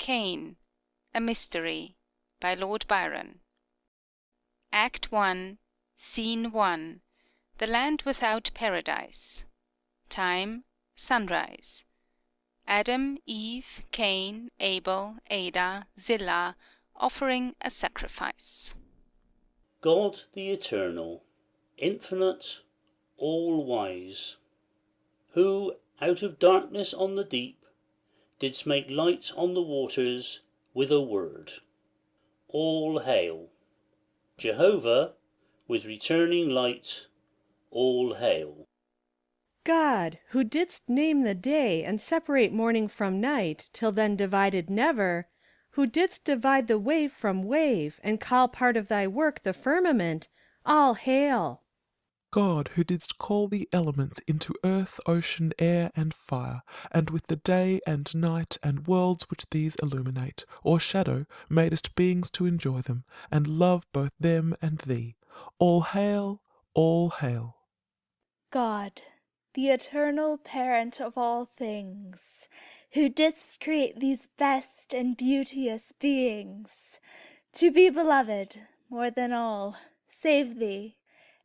Cain, A Mystery, by Lord Byron. Act 1, Scene 1. The land without paradise. Time, sunrise. Adam, Eve, Cain, Abel, Ada, Zillah, offering a sacrifice. God the Eternal, infinite, all-wise, who, out of darkness on the deep, didst make light on the waters with a word. All hail. Jehovah, with returning light, all hail. God, who didst name the day, and separate morning from night, till then divided never, who didst divide the wave from wave, and call part of thy work the firmament, all hail. God, who didst call the elements into earth, ocean, air, and fire, and with the day and night and worlds which these illuminate, or shadow, madest beings to enjoy them, and love both them and thee. All hail, all hail. God, the eternal parent of all things, who didst create these best and beauteous beings, to be beloved more than all, save thee.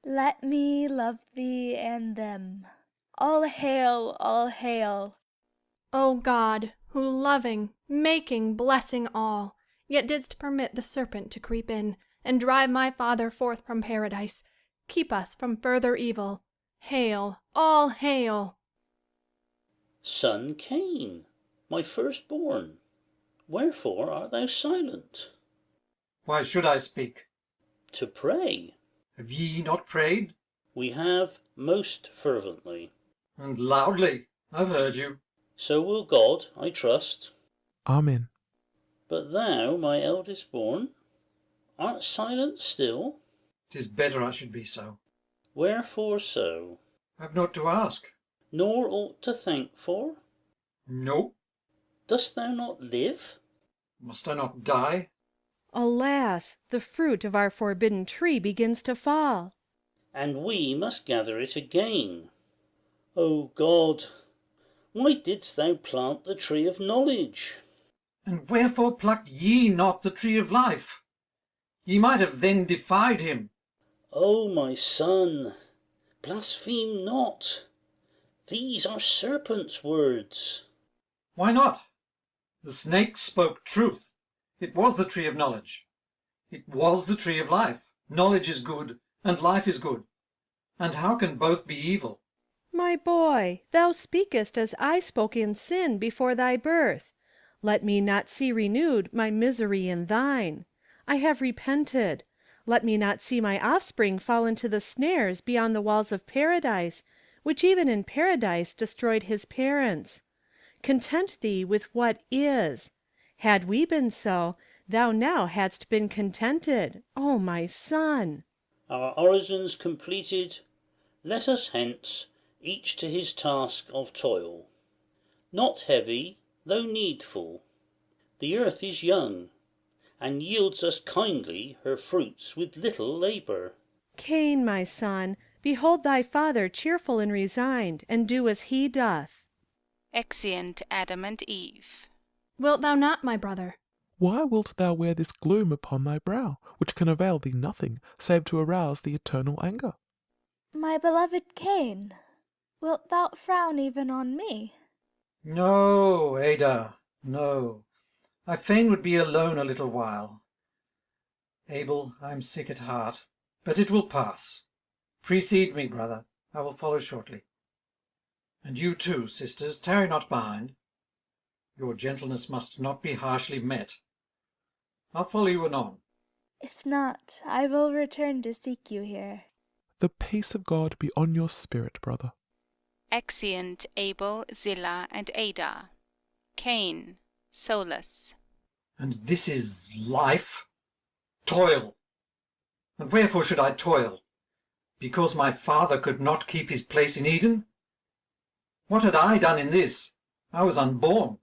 Let me love thee and them. All hail, all hail. O God, who loving, making, blessing all, yet didst permit the serpent to creep in, and drive my father forth from paradise, keep us from further evil. Hail, all hail. Son Cain, my firstborn, wherefore art thou silent? Why should I speak? To pray. Have ye not prayed? We have most fervently. And loudly, I've heard you. So will God, I trust. Amen. But thou, my eldest born, art silent still? 'Tis better I should be so. Wherefore so? I've naught to ask. Nor aught to thank for? No. Dost thou not live? Must I not die? Alas, the fruit of our forbidden tree begins to fall. And we must gather it again. O God, why didst thou plant the tree of knowledge? And wherefore plucked ye not the tree of life? Ye might have then defied him. O my son, blaspheme not. These are serpent's words. Why not? The snake spoke truth. It was the tree of knowledge. It was the tree of life. Knowledge is good, and life is good. And how can both be evil? My boy, thou speakest as I spoke in sin before thy birth. Let me not see renewed my misery in thine. I have repented. Let me not see my offspring fall into the snares beyond the walls of paradise, which even in paradise destroyed his parents. Content thee with what is. Had we been so, thou now hadst been contented, O my son. Our orisons completed, let us hence, each to his task of toil. Not heavy, though needful. The earth is young, and yields us kindly her fruits with little labour. Cain, my son, behold thy father cheerful and resigned, and do as he doth. Exeunt Adam and Eve. Wilt thou not, my brother? Why wilt thou wear this gloom upon thy brow, which can avail thee nothing, save to arouse the eternal anger? My beloved Cain, wilt thou frown even on me? No, Ada, no. I fain would be alone a little while. Abel, I am sick at heart, but it will pass. Precede me, brother, I will follow shortly. And you too, sisters, tarry not behind. Your gentleness must not be harshly met. I'll follow you anon. If not, I will return to seek you here. The peace of God be on your spirit, brother. Exeunt Abel, Zillah, and Ada. Cain, solus. And this is life? Toil. And wherefore should I toil? Because my father could not keep his place in Eden? What had I done in this? I was unborn.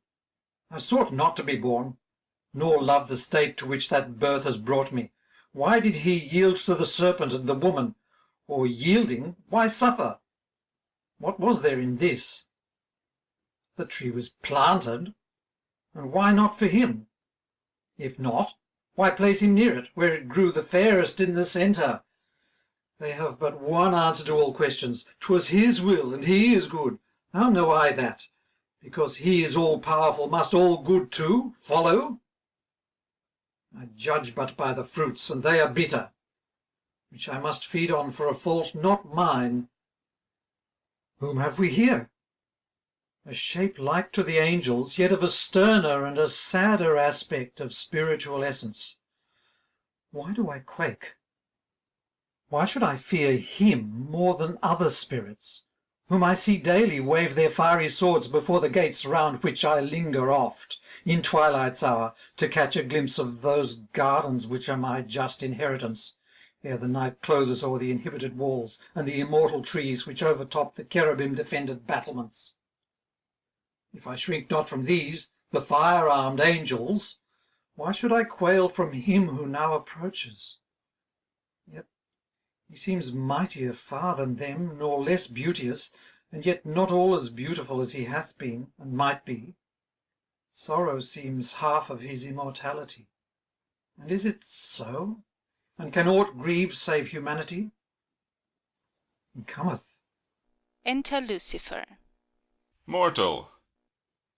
I sought not to be born, nor love the state to which that birth has brought me. Why did he yield to the serpent and the woman? Or yielding, why suffer? What was there in this? The tree was planted, and why not for him? If not, why place him near it, where it grew the fairest in the centre? They have but one answer to all questions. 'Twas his will, and he is good. How know I that? Because he is all-powerful, must all good too follow? I judge but by the fruits, and they are bitter, which I must feed on for a fault not mine. Whom have we here? A shape like to the angels, yet of a sterner and a sadder aspect of spiritual essence. Why do I quake? Why should I fear him more than other spirits, whom I see daily wave their fiery swords before the gates round which I linger oft, in twilight's hour, to catch a glimpse of those gardens which are my just inheritance, ere the night closes o'er the inhibited walls and the immortal trees which overtop the cherubim-defended battlements? If I shrink not from these, the fire-armed angels, why should I quail from him who now approaches? Yet he seems mightier far than them, nor less beauteous, and yet not all as beautiful as he hath been, and might be. Sorrow seems half of his immortality. And is it so? And can aught grieve save humanity? He cometh. Enter Lucifer. Mortal,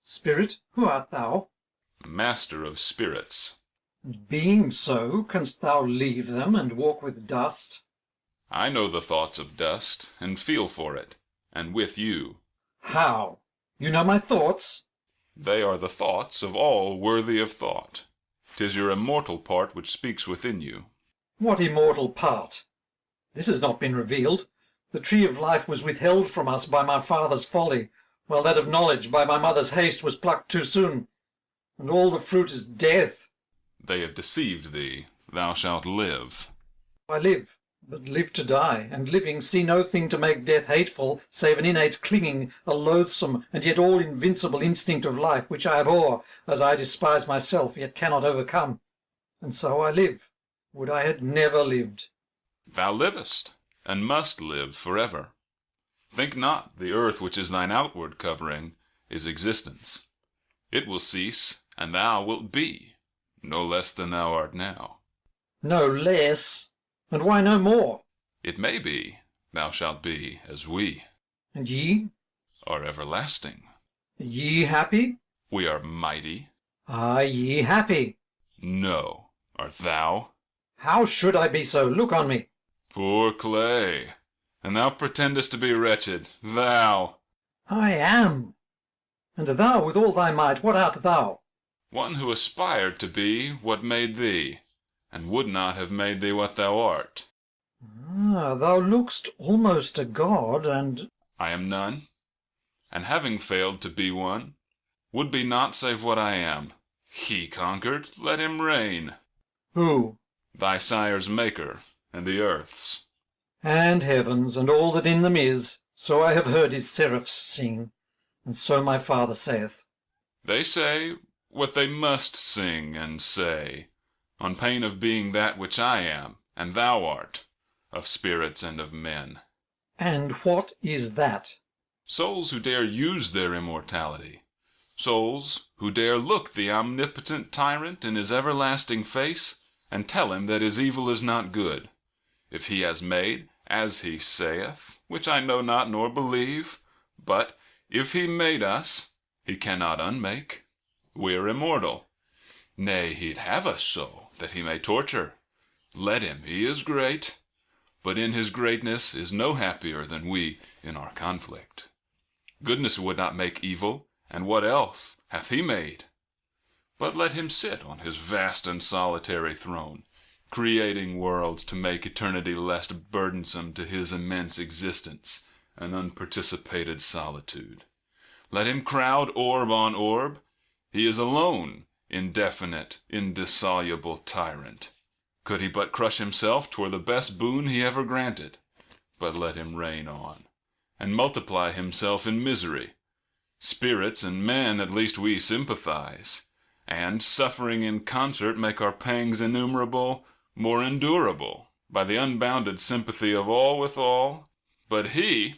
Spirit, who art thou? master of spirits, And being so, canst thou leave them and walk with dust? I know the thoughts of dust, and feel for it, and with you. How? You know my thoughts? They are the thoughts of all worthy of thought. 'Tis your immortal part which speaks within you. What immortal part? This has not been revealed. The tree of life was withheld from us by my father's folly, while that of knowledge by my mother's haste was plucked too soon. And all the fruit is death. They have deceived thee. Thou shalt live. I live, but live to die, and living see no thing to make death hateful, save an innate clinging, a loathsome and yet all-invincible instinct of life, which I abhor, as I despise myself, yet cannot overcome. And so I live. Would I had never lived. Thou livest, and must live forever. Think not the earth which is thine outward covering is existence. It will cease, and thou wilt be, no less than thou art now. No less? And why no more? It may be, thou shalt be as we, And ye? are everlasting. Ye happy? We are mighty. Are ye happy? No. Art thou? How should I be so? Look on me. Poor clay. And thou pretendest to be wretched, thou! I am. And thou, with all thy might, what art thou? One who aspired to be what made thee, and would not have made thee what thou art. Ah, thou look'st almost a god, and... I am none, and having failed to be one, would be naught save what I am. He conquered, let him reign. Who? Thy sire's maker, and the earth's. And heavens, and all that in them is, so I have heard his seraphs sing, and so my father saith. They say what they must sing and say, on pain of being that which I am, and thou art, of spirits and of men. And what is that? Souls who dare use their immortality. Souls who dare look the omnipotent tyrant in his everlasting face, and tell him that his evil is not good. If he has made, as he saith, which I know not nor believe, but if he made us, he cannot unmake. We're immortal. Nay, he'd have us so, that he may torture. Let him, he is great, but in his greatness is no happier than we in our conflict. Goodness would not make evil, and what else hath he made? But let him sit on his vast and solitary throne, creating worlds to make eternity less burdensome to his immense existence and unparticipated solitude. Let him crowd orb on orb. He is alone, indefinite, indissoluble tyrant. Could he but crush himself, 'twere the best boon he ever granted. But let him reign on, and multiply himself in misery. Spirits and men at least we sympathize, and, suffering in concert, make our pangs innumerable more endurable, by the unbounded sympathy of all with all. But he,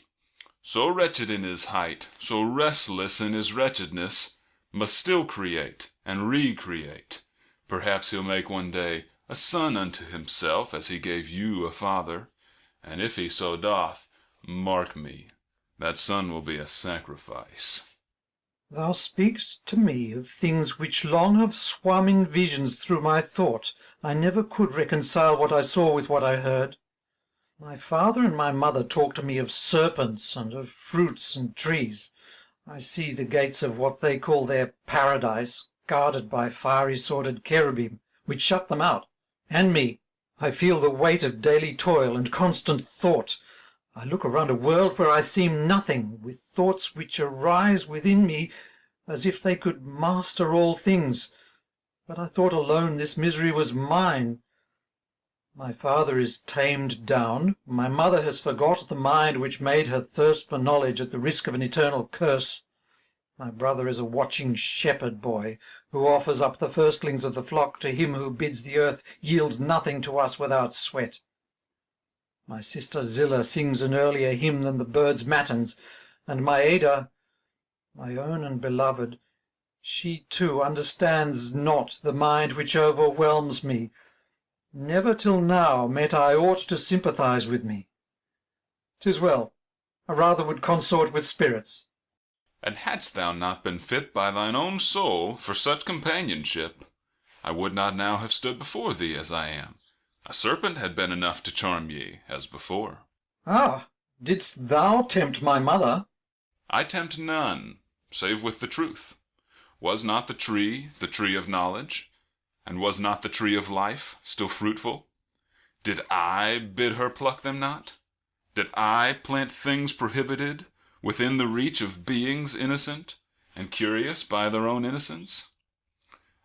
so wretched in his height, so restless in his wretchedness, must still create and recreate, Perhaps he'll make one day a son unto himself, as he gave you a father. And if he so doth, mark me, that son will be a sacrifice. Thou speak'st to me of things which long have swum in visions through my thought. I never could reconcile what I saw with what I heard. My father and my mother talk to me of serpents and of fruits and trees. I see the gates of what they call their paradise, guarded by fiery sworded cherubim, which shut them out, and me. I feel the weight of daily toil and constant thought. I look around a world where I seem nothing, with thoughts which arise within me as if they could master all things. But I thought alone this misery was mine. My father is tamed down. My mother has forgot the mind which made her thirst for knowledge at the risk of an eternal curse. My brother is a watching shepherd boy, who offers up the firstlings of the flock to him who bids the earth yield nothing to us without sweat. My sister Zillah sings an earlier hymn than the birds' matins, and my Ada, my own and beloved, she too understands not the mind which overwhelms me. Never till now met I aught to sympathize with me. 'Tis well, I rather would consort with spirits. And hadst thou not been fit by thine own soul for such companionship, I would not now have stood before thee as I am. A serpent had been enough to charm ye, as before. Ah, didst thou tempt my mother? I tempt none, save with the truth. Was not the tree of knowledge? And was not the tree of life still fruitful? Did I bid her pluck them not? Did I plant things prohibited within the reach of beings innocent and curious by their own innocence?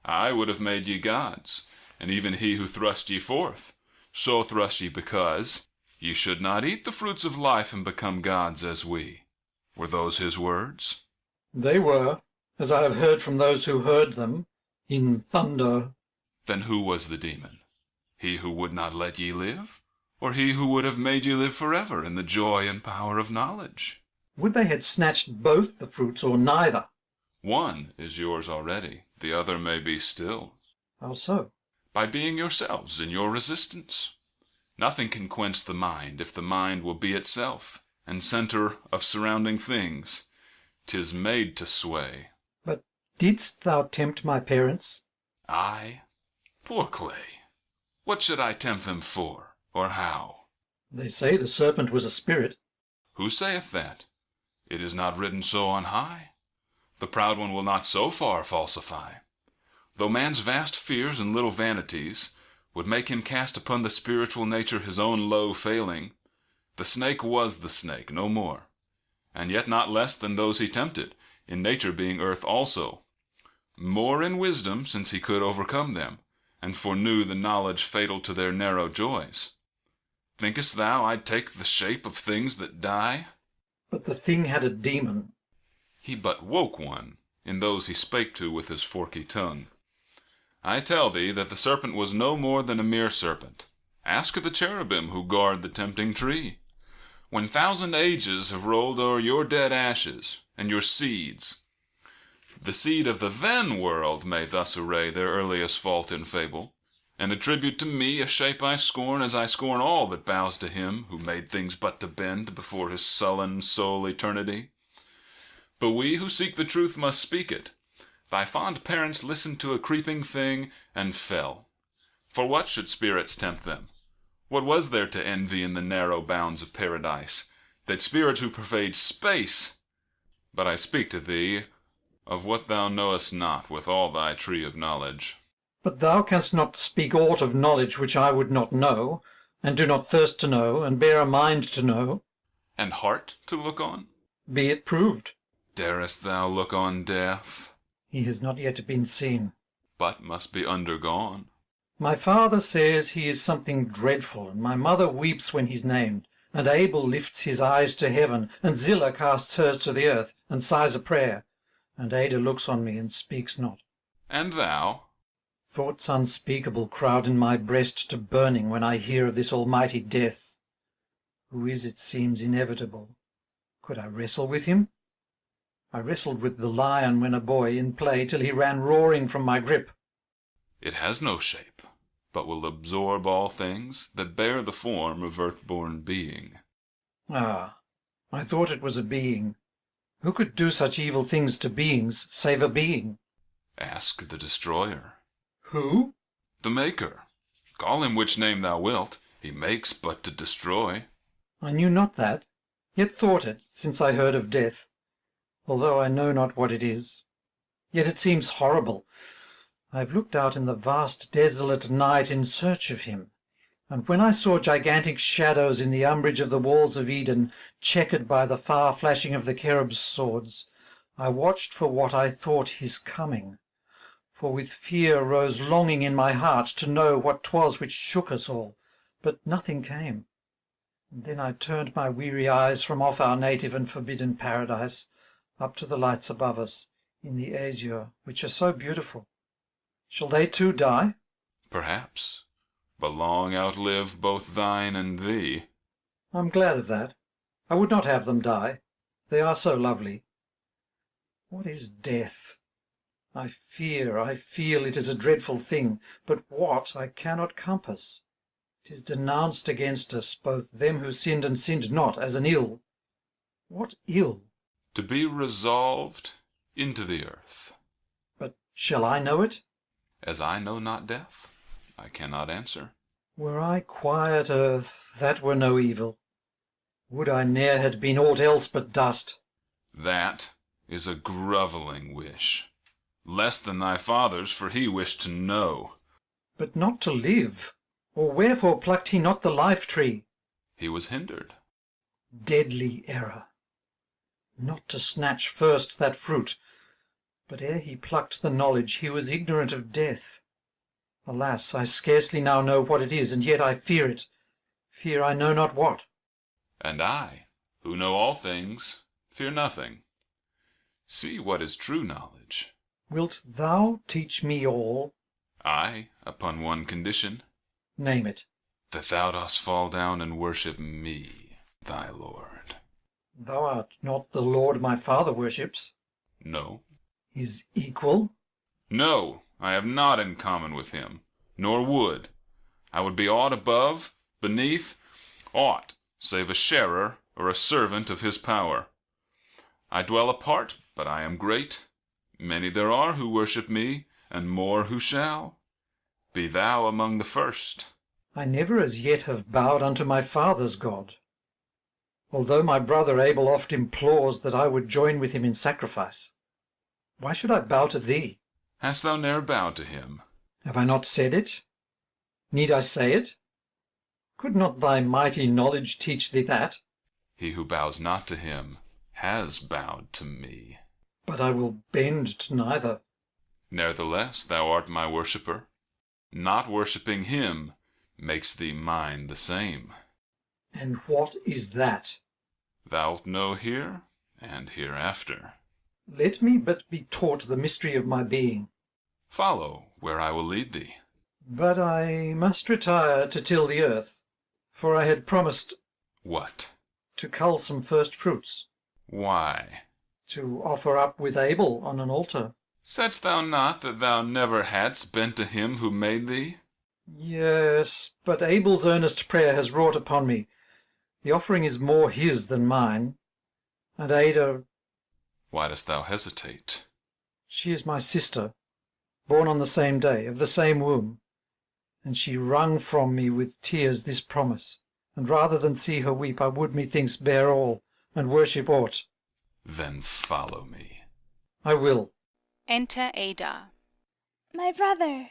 I would have made ye gods, and even he who thrust ye forth, so thrust ye because ye should not eat the fruits of life and become gods as we. Were those his words? They were, as I have heard from those who heard them, in thunder. Then who was the demon? He who would not let ye live, or he who would have made ye live forever in the joy and power of knowledge? Would they had snatched both the fruits, or neither? One is yours already, the other may be still. How so? By being yourselves in your resistance. Nothing can quench the mind if the mind will be itself, and center of surrounding things. 'Tis made to sway. But didst thou tempt my parents? I? Poor clay! What should I tempt them for, or how? They say the serpent was a spirit. Who saith that? It is not written so on high. The proud one will not so far falsify. Though man's vast fears and little vanities would make him cast upon the spiritual nature his own low failing, the snake was the snake, no more, and yet not less than those he tempted, in nature being earth also, more in wisdom, since he could overcome them, and foreknew the knowledge fatal to their narrow joys. Thinkest thou I'd take the shape of things that die? But the thing had a demon. He but woke one, in those he spake to with his forky tongue. I tell thee that the serpent was no more than a mere serpent. Ask the cherubim who guard the tempting tree. When 1,000 ages have rolled o'er your dead ashes, and your seeds, the seed of the then world may thus array their earliest fault in fable, and attribute to me a shape I scorn, as I scorn all that bows to him who made things but to bend before his sullen soul eternity. But we who seek the truth must speak it. Thy fond parents listened to a creeping thing and fell. For what should spirits tempt them? What was there to envy in the narrow bounds of paradise, that spirits who pervade space? But I speak to thee of what thou knowest not with all thy tree of knowledge. But thou canst not speak aught of knowledge which I would not know, and do not thirst to know, and bear a mind to know. And heart to look on? Be it proved. Darest thou look on death? He has not yet been seen. But must be undergone. My father says he is something dreadful, and my mother weeps when he's named, and Abel lifts his eyes to heaven, and Zillah casts hers to the earth, and sighs a prayer, and Ada looks on me and speaks not. And thou? Thoughts unspeakable crowd in my breast to burning when I hear of this almighty death, who is, it seems, inevitable. Could I wrestle with him? I wrestled with the lion when a boy in play till he ran roaring from my grip. It has no shape, but will absorb all things that bear the form of earth-born being. Ah, I thought it was a being. Who could do such evil things to beings, save a being? Ask the destroyer. Who? The maker. Call him which name thou wilt, he makes but to destroy. I knew not that, yet thought it, since I heard of death, although I know not what it is. Yet it seems horrible. I have looked out in the vast desolate night in search of him, and when I saw gigantic shadows in the umbrage of the walls of Eden, checkered by the far flashing of the cherubs' swords, I watched for what I thought his coming. For with fear rose longing in my heart to know what 'twas which shook us all, but nothing came. And then I turned my weary eyes from off our native and forbidden paradise, up to the lights above us, in the azure, which are so beautiful. Shall they too die? Perhaps, but long outlive both thine and thee. I'm glad of that. I would not have them die. They are so lovely. What is death? I feel it is a dreadful thing, but what I cannot compass. It is denounced against us, both them who sinned and sinned not, as an ill. What ill? To be resolved into the earth. But shall I know it? As I know not death, I cannot answer. Were I quiet earth, that were no evil. Would I ne'er had been aught else but dust. That is a grovelling wish. Less than thy father's, for he wished to know. But not to live. Or wherefore plucked he not the life-tree? He was hindered. Deadly error. Not to snatch first that fruit, but ere he plucked the knowledge he was ignorant of death. Alas, I scarcely now know what it is, and yet I fear it. Fear I know not what. And I, who know all things, fear nothing. See what is true knowledge. Wilt thou teach me all? I, upon one condition. Name it. That thou dost fall down and worship me, thy Lord. Thou art not the Lord my father worships. No. His equal? No, I have naught in common with him, nor would. I would be aught above, beneath, aught, save a sharer or a servant of his power. I dwell apart, but I am great. Many there are who worship me, and more who shall. Be thou among the first. I never as yet have bowed unto my father's God, although my brother Abel oft implores that I would join with him in sacrifice. Why should I bow to thee? Hast thou ne'er bowed to him? Have I not said it? Need I say it? Could not thy mighty knowledge teach thee that? He who bows not to him has bowed to me. But I will bend to neither. Nevertheless, thou art my worshipper. Not worshipping him makes thee mine the same. And what is that? Thou'lt know here and hereafter. Let me but be taught the mystery of my being. Follow where I will lead thee. But I must retire to till the earth, for I had promised— What? To cull some first fruits. Why? To offer up with Abel on an altar. Saidst thou not that thou never hadst been to him who made thee? Yes, but Abel's earnest prayer has wrought upon me. The offering is more his than mine. And Ada— Why dost thou hesitate? She is my sister, born on the same day, of the same womb. And she wrung from me with tears this promise, and rather than see her weep, I would methinks bear all, and worship aught. Then follow me. I will. Enter Ada. My brother,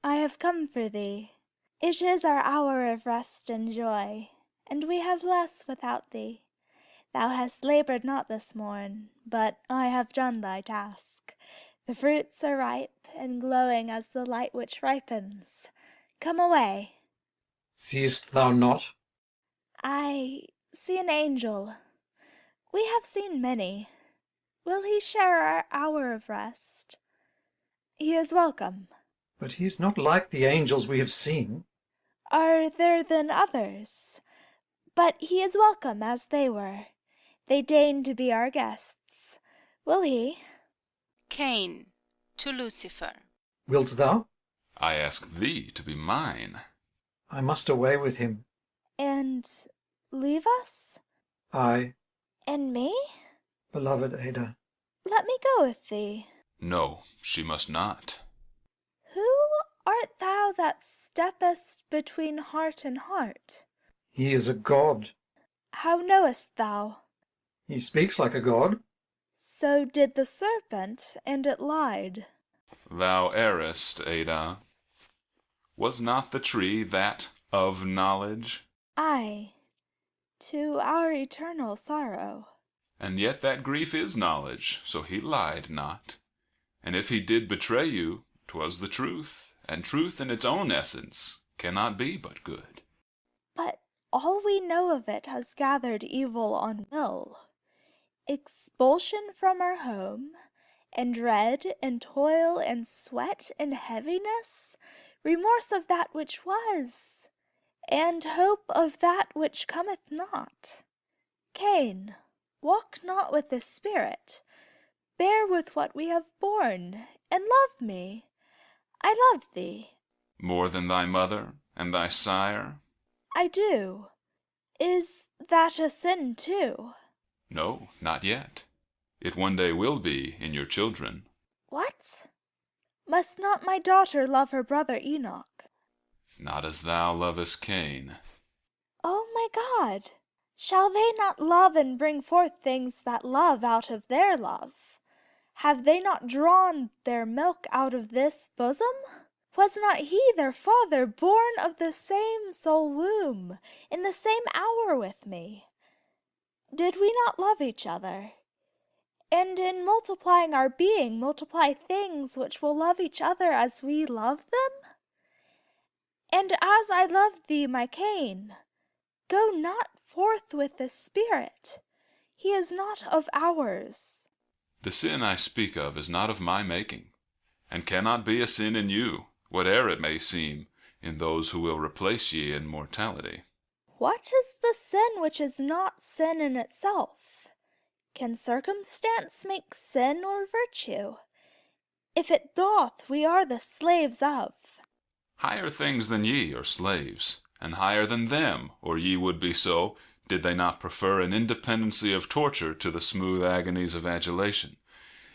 I have come for thee. It is our hour of rest and joy, and we have less without thee. Thou hast laboured not this morn, but I have done thy task. The fruits are ripe and glowing as the light which ripens. Come away. Seest thou not? I see an angel. We have seen many. Will he share our hour of rest? He is welcome. But he is not like the angels we have seen. Are there then others? But he is welcome as they were. They deign to be our guests. Will he? Cain to Lucifer. Wilt thou? I ask thee to be mine. I must away with him. And leave us? I, And me? beloved Ada. Let me go with thee. No, she must not. Who art thou that steppest between heart and heart? He is a god. How knowest thou? He speaks like a god. So did the serpent, and it lied. Thou errest, Ada. Was not the tree that of knowledge? Aye, to our eternal sorrow. And yet that grief is knowledge, so he lied not. And if he did betray you, 'twas the truth, and truth in its own essence cannot be but good. But all we know of it has gathered evil on will. Expulsion from our home, and dread, and toil, and sweat, and heaviness, remorse of that which was, and hope of that which cometh not. Cain, walk not with this spirit. Bear with what we have borne, and love me. I love thee. More than thy mother and thy sire? I do. Is that a sin too? No, not yet. It one day will be in your children. What? Must not my daughter love her brother Enoch? Not as thou lovest Cain. Oh my God! Shall they not love and bring forth things that love out of their love? Have they not drawn their milk out of this bosom? Was not he their father, born of the same soul womb, in the same hour with me? Did we not love each other? And in multiplying our being, multiply things which will love each other as we love them? And as I love thee, my Cain, go not forth with the Spirit. He is not of ours. The sin I speak of is not of my making, and cannot be a sin in you, whate'er it may seem, in those who will replace ye in mortality. What is the sin which is not sin in itself? Can circumstance make sin or virtue? If it doth, we are the slaves of. Higher things than ye are slaves, and higher than them, or ye would be so, did they not prefer an independency of torture to the smooth agonies of adulation,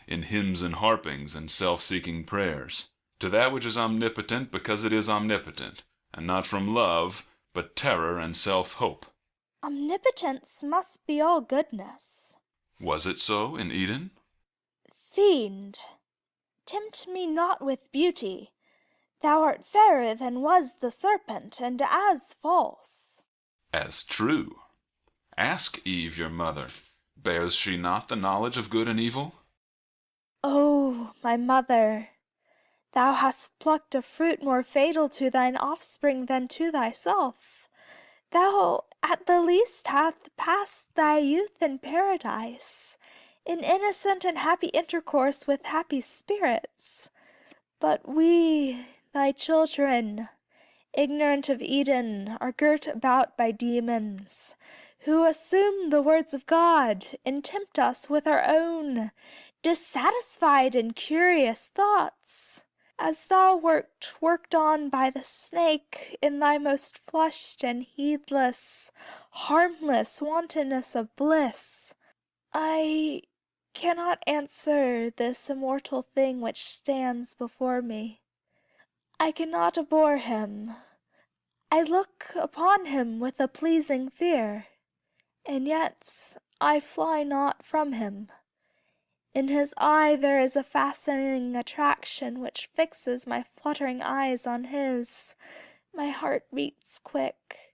in hymns and harpings and self-seeking prayers, to that which is omnipotent because it is omnipotent, and not from love, but terror and self-hope. Omnipotence must be all goodness. Was it so in Eden? Fiend, tempt me not with beauty. Thou art fairer than was the serpent, and as false. As true. Ask Eve your mother, bears she not the knowledge of good and evil? O my mother, thou hast plucked a fruit more fatal to thine offspring than to thyself. Thou at the least hast passed thy youth in paradise, in innocent and happy intercourse with happy spirits. But we, thy children, ignorant of Eden, are girt about by demons, who assume the words of God and tempt us with our own dissatisfied and curious thoughts. As thou wert worked on by the snake in thy most flushed and heedless, harmless wantonness of bliss, I cannot answer this immortal thing which stands before me. I cannot abhor him. I look upon him with a pleasing fear, and yet I fly not from him. In his eye there is a fascinating attraction which fixes my fluttering eyes on his. My heart beats quick.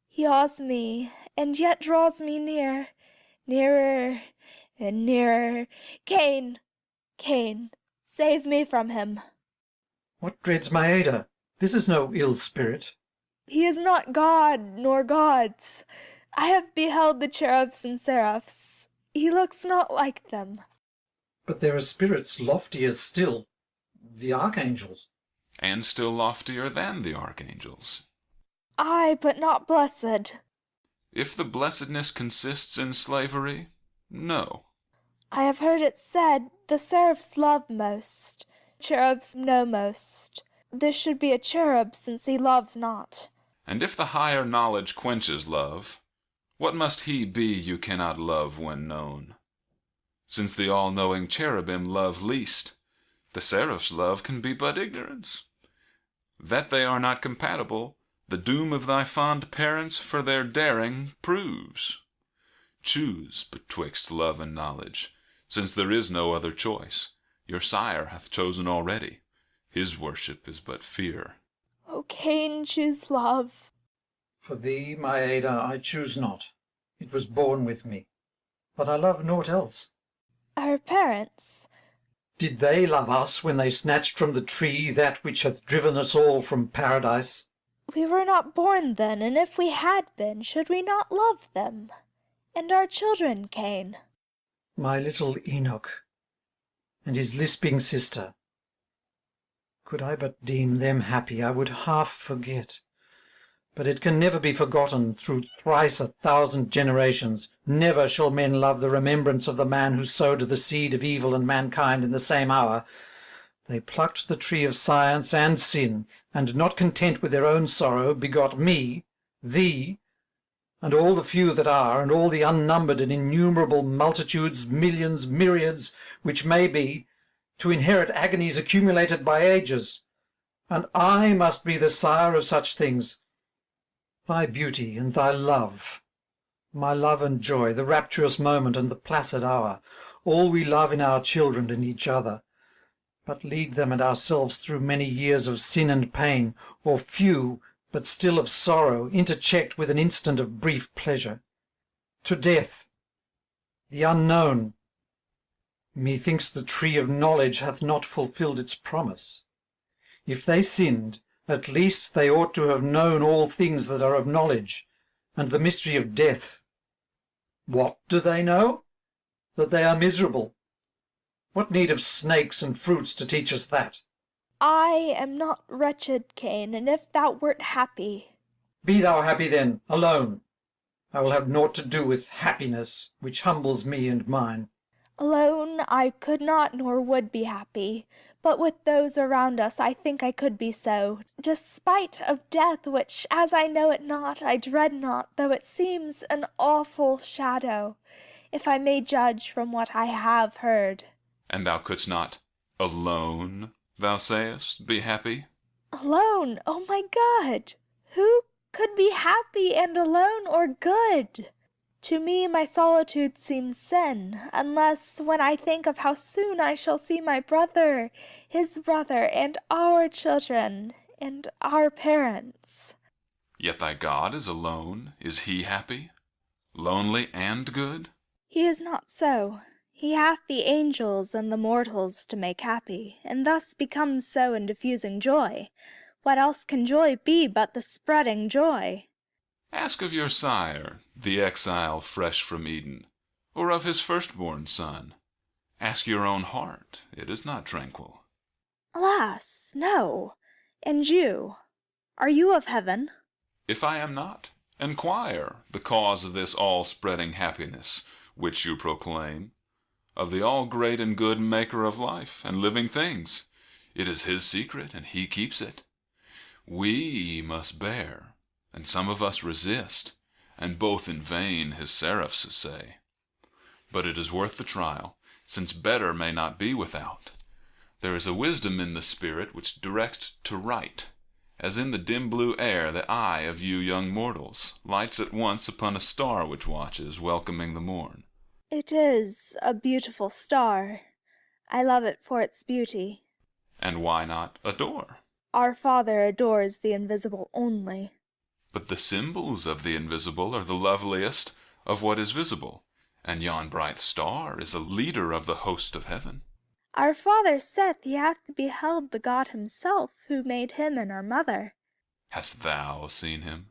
He awes me, and yet draws me near, nearer and nearer. Cain, Cain, save me from him. What dreads my Ada? This is no ill spirit. He is not God nor gods. I have beheld the cherubs and seraphs. He looks not like them. But there are spirits loftier still, the archangels. And still loftier than the archangels. Aye, but not blessed. If the blessedness consists in slavery, no. I have heard it said, the seraphs love most, cherubs know most. This should be a cherub, since he loves not. And if the higher knowledge quenches love, what must he be you cannot love when known? Since the all-knowing cherubim love least, the seraphs' love can be but ignorance. That they are not compatible, the doom of thy fond parents for their daring proves. Choose betwixt love and knowledge, since there is no other choice. Your sire hath chosen already. His worship is but fear. O Cain, choose love. For thee, my Ada, I choose not. It was born with me. But I love naught else. Our parents. Did they love us when they snatched from the tree that which hath driven us all from paradise? We were not born then, and if we had been, should we not love them? And our children, Cain. My little Enoch, and his lisping sister. Could I but deem them happy, I would half forget. But it can never be forgotten through thrice 1,000 generations. Never shall men love the remembrance of the man who sowed the seed of evil and mankind in the same hour. They plucked the tree of science and sin, and not content with their own sorrow, begot me, thee, and all the few that are, and all the unnumbered and innumerable multitudes, millions, myriads, which may be, to inherit agonies accumulated by ages. And I must be the sire of such things. Thy beauty and thy love, my love and joy, the rapturous moment and the placid hour, all we love in our children and each other, but lead them and ourselves through many years of sin and pain, or few, but still of sorrow, interchecked with an instant of brief pleasure. To death, the unknown. Methinks the tree of knowledge hath not fulfilled its promise. If they sinned, at least they ought to have known all things that are of knowledge, and the mystery of death. What do they know? That they are miserable. What need of snakes and fruits to teach us that? I am not wretched, Cain, and if thou wert happy. Be thou happy then, alone. I will have naught to do with happiness, which humbles me and mine. Alone I could not nor would be happy, but with those around us I think I could be so, despite of death, which, as I know it not, I dread not, though it seems an awful shadow, if I may judge from what I have heard. And thou couldst not, alone, thou sayest, be happy? Alone, oh my God! Who could be happy and alone or good? To me my solitude seems sin, unless when I think of how soon I shall see my brother, his brother, and our children, and our parents. Yet thy God is alone. Is he happy? Lonely and good? He is not so. He hath the angels and the mortals to make happy, and thus becomes so in diffusing joy. What else can joy be but the spreading joy? Ask of your sire, the exile fresh from Eden, or of his firstborn son. Ask your own heart, it is not tranquil. Alas, no. And you, are you of heaven? If I am not, enquire the cause of this all-spreading happiness, which you proclaim, of the all-great and good maker of life and living things. It is his secret, and he keeps it. We must bear, and some of us resist, and both in vain, his seraphs say. But it is worth the trial, since better may not be without. There is a wisdom in the spirit which directs to right, as in the dim blue air the eye of you young mortals lights at once upon a star which watches, welcoming the morn. It is a beautiful star. I love it for its beauty. And why not adore? Our Father adores the invisible only. But the symbols of the invisible are the loveliest of what is visible, and yon bright star is a leader of the host of heaven. Our Father saith he hath beheld the God himself, who made him and our mother. Hast thou seen him?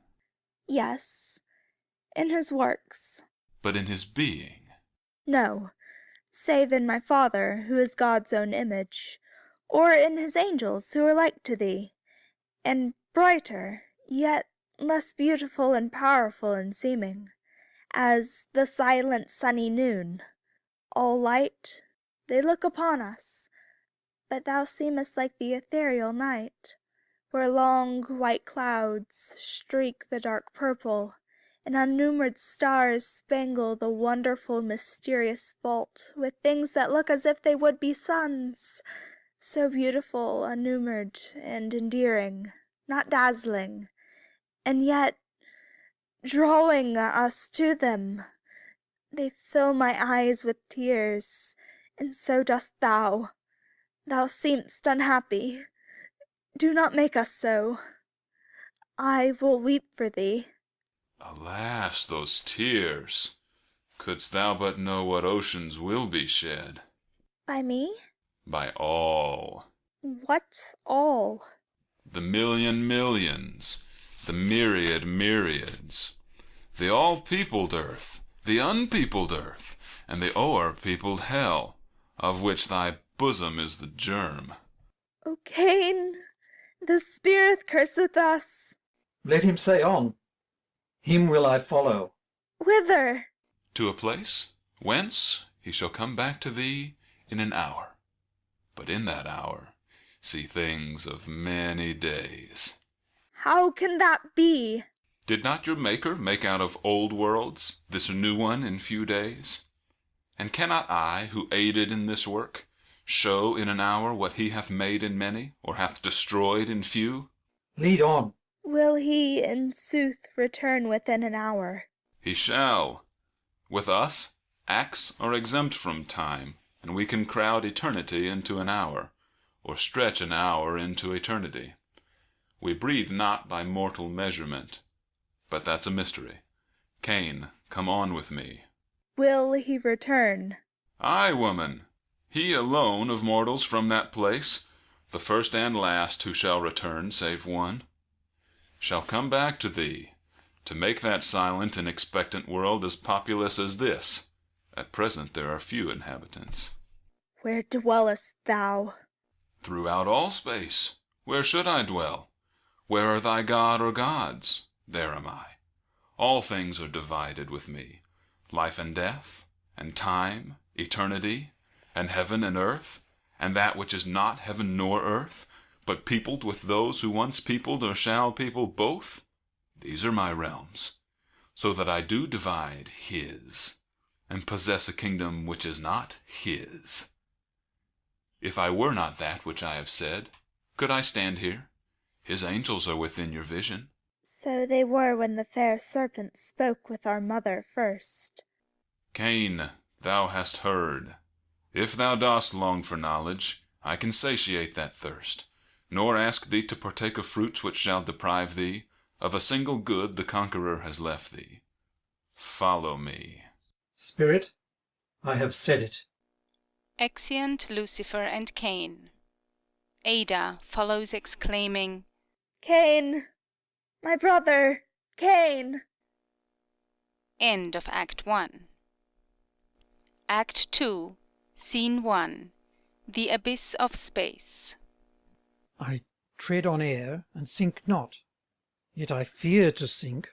Yes, in his works. But in his being? No, save in my Father, who is God's own image, or in his angels, who are like to thee, and brighter, yet less beautiful and powerful in seeming, as the silent sunny noon. All light, they look upon us, but thou seemest like the ethereal night, where long white clouds streak the dark purple, and unnumbered stars spangle the wonderful, mysterious vault with things that look as if they would be suns, so beautiful, unnumbered, and endearing, not dazzling, and yet drawing us to them. They fill my eyes with tears, and so dost thou. Thou seem'st unhappy. Do not make us so. I will weep for thee. Alas, those tears! Couldst thou but know what oceans will be shed. By me? By all. What all? The million millions, the myriad myriads, the all-peopled earth, the unpeopled earth, and the o'er-peopled hell, of which thy bosom is the germ. O Cain, the spirit curseth us. Let him say on. Him will I follow. Whither? To a place whence he shall come back to thee in an hour. But in that hour see things of many days. How can that be? Did not your Maker make out of old worlds this new one in few days? And cannot I, who aided in this work, show in an hour what he hath made in many, or hath destroyed in few? Lead on. Will he in sooth return within an hour? He shall. With us, acts are exempt from time, and we can crowd eternity into an hour, or stretch an hour into eternity. We breathe not by mortal measurement, but that's a mystery. Cain, come on with me. Will he return? Aye, woman, he alone of mortals from that place, the first and last who shall return save one, shall come back to thee, to make that silent and expectant world as populous as this. At present there are few inhabitants. Where dwellest thou? Throughout all space. Where should I dwell? Where are thy God or gods? There am I. All things are divided with me. Life and death, and time, eternity, and heaven and earth, and that which is not heaven nor earth, but peopled with those who once peopled or shall people both. These are my realms, so that I do divide his, and possess a kingdom which is not his. If I were not that which I have said, could I stand here? His angels are within your vision. So they were when the fair serpent spoke with our mother first. Cain, thou hast heard. If thou dost long for knowledge, I can satiate that thirst, nor ask thee to partake of fruits which shall deprive thee of a single good the conqueror has left thee. Follow me. Spirit, I have said it. Exeunt Lucifer and Cain. Ada follows exclaiming, Cain, my brother, Cain. End of Act 1. Act 2, Scene 1. The Abyss of Space. I tread on air and sink not, yet I fear to sink.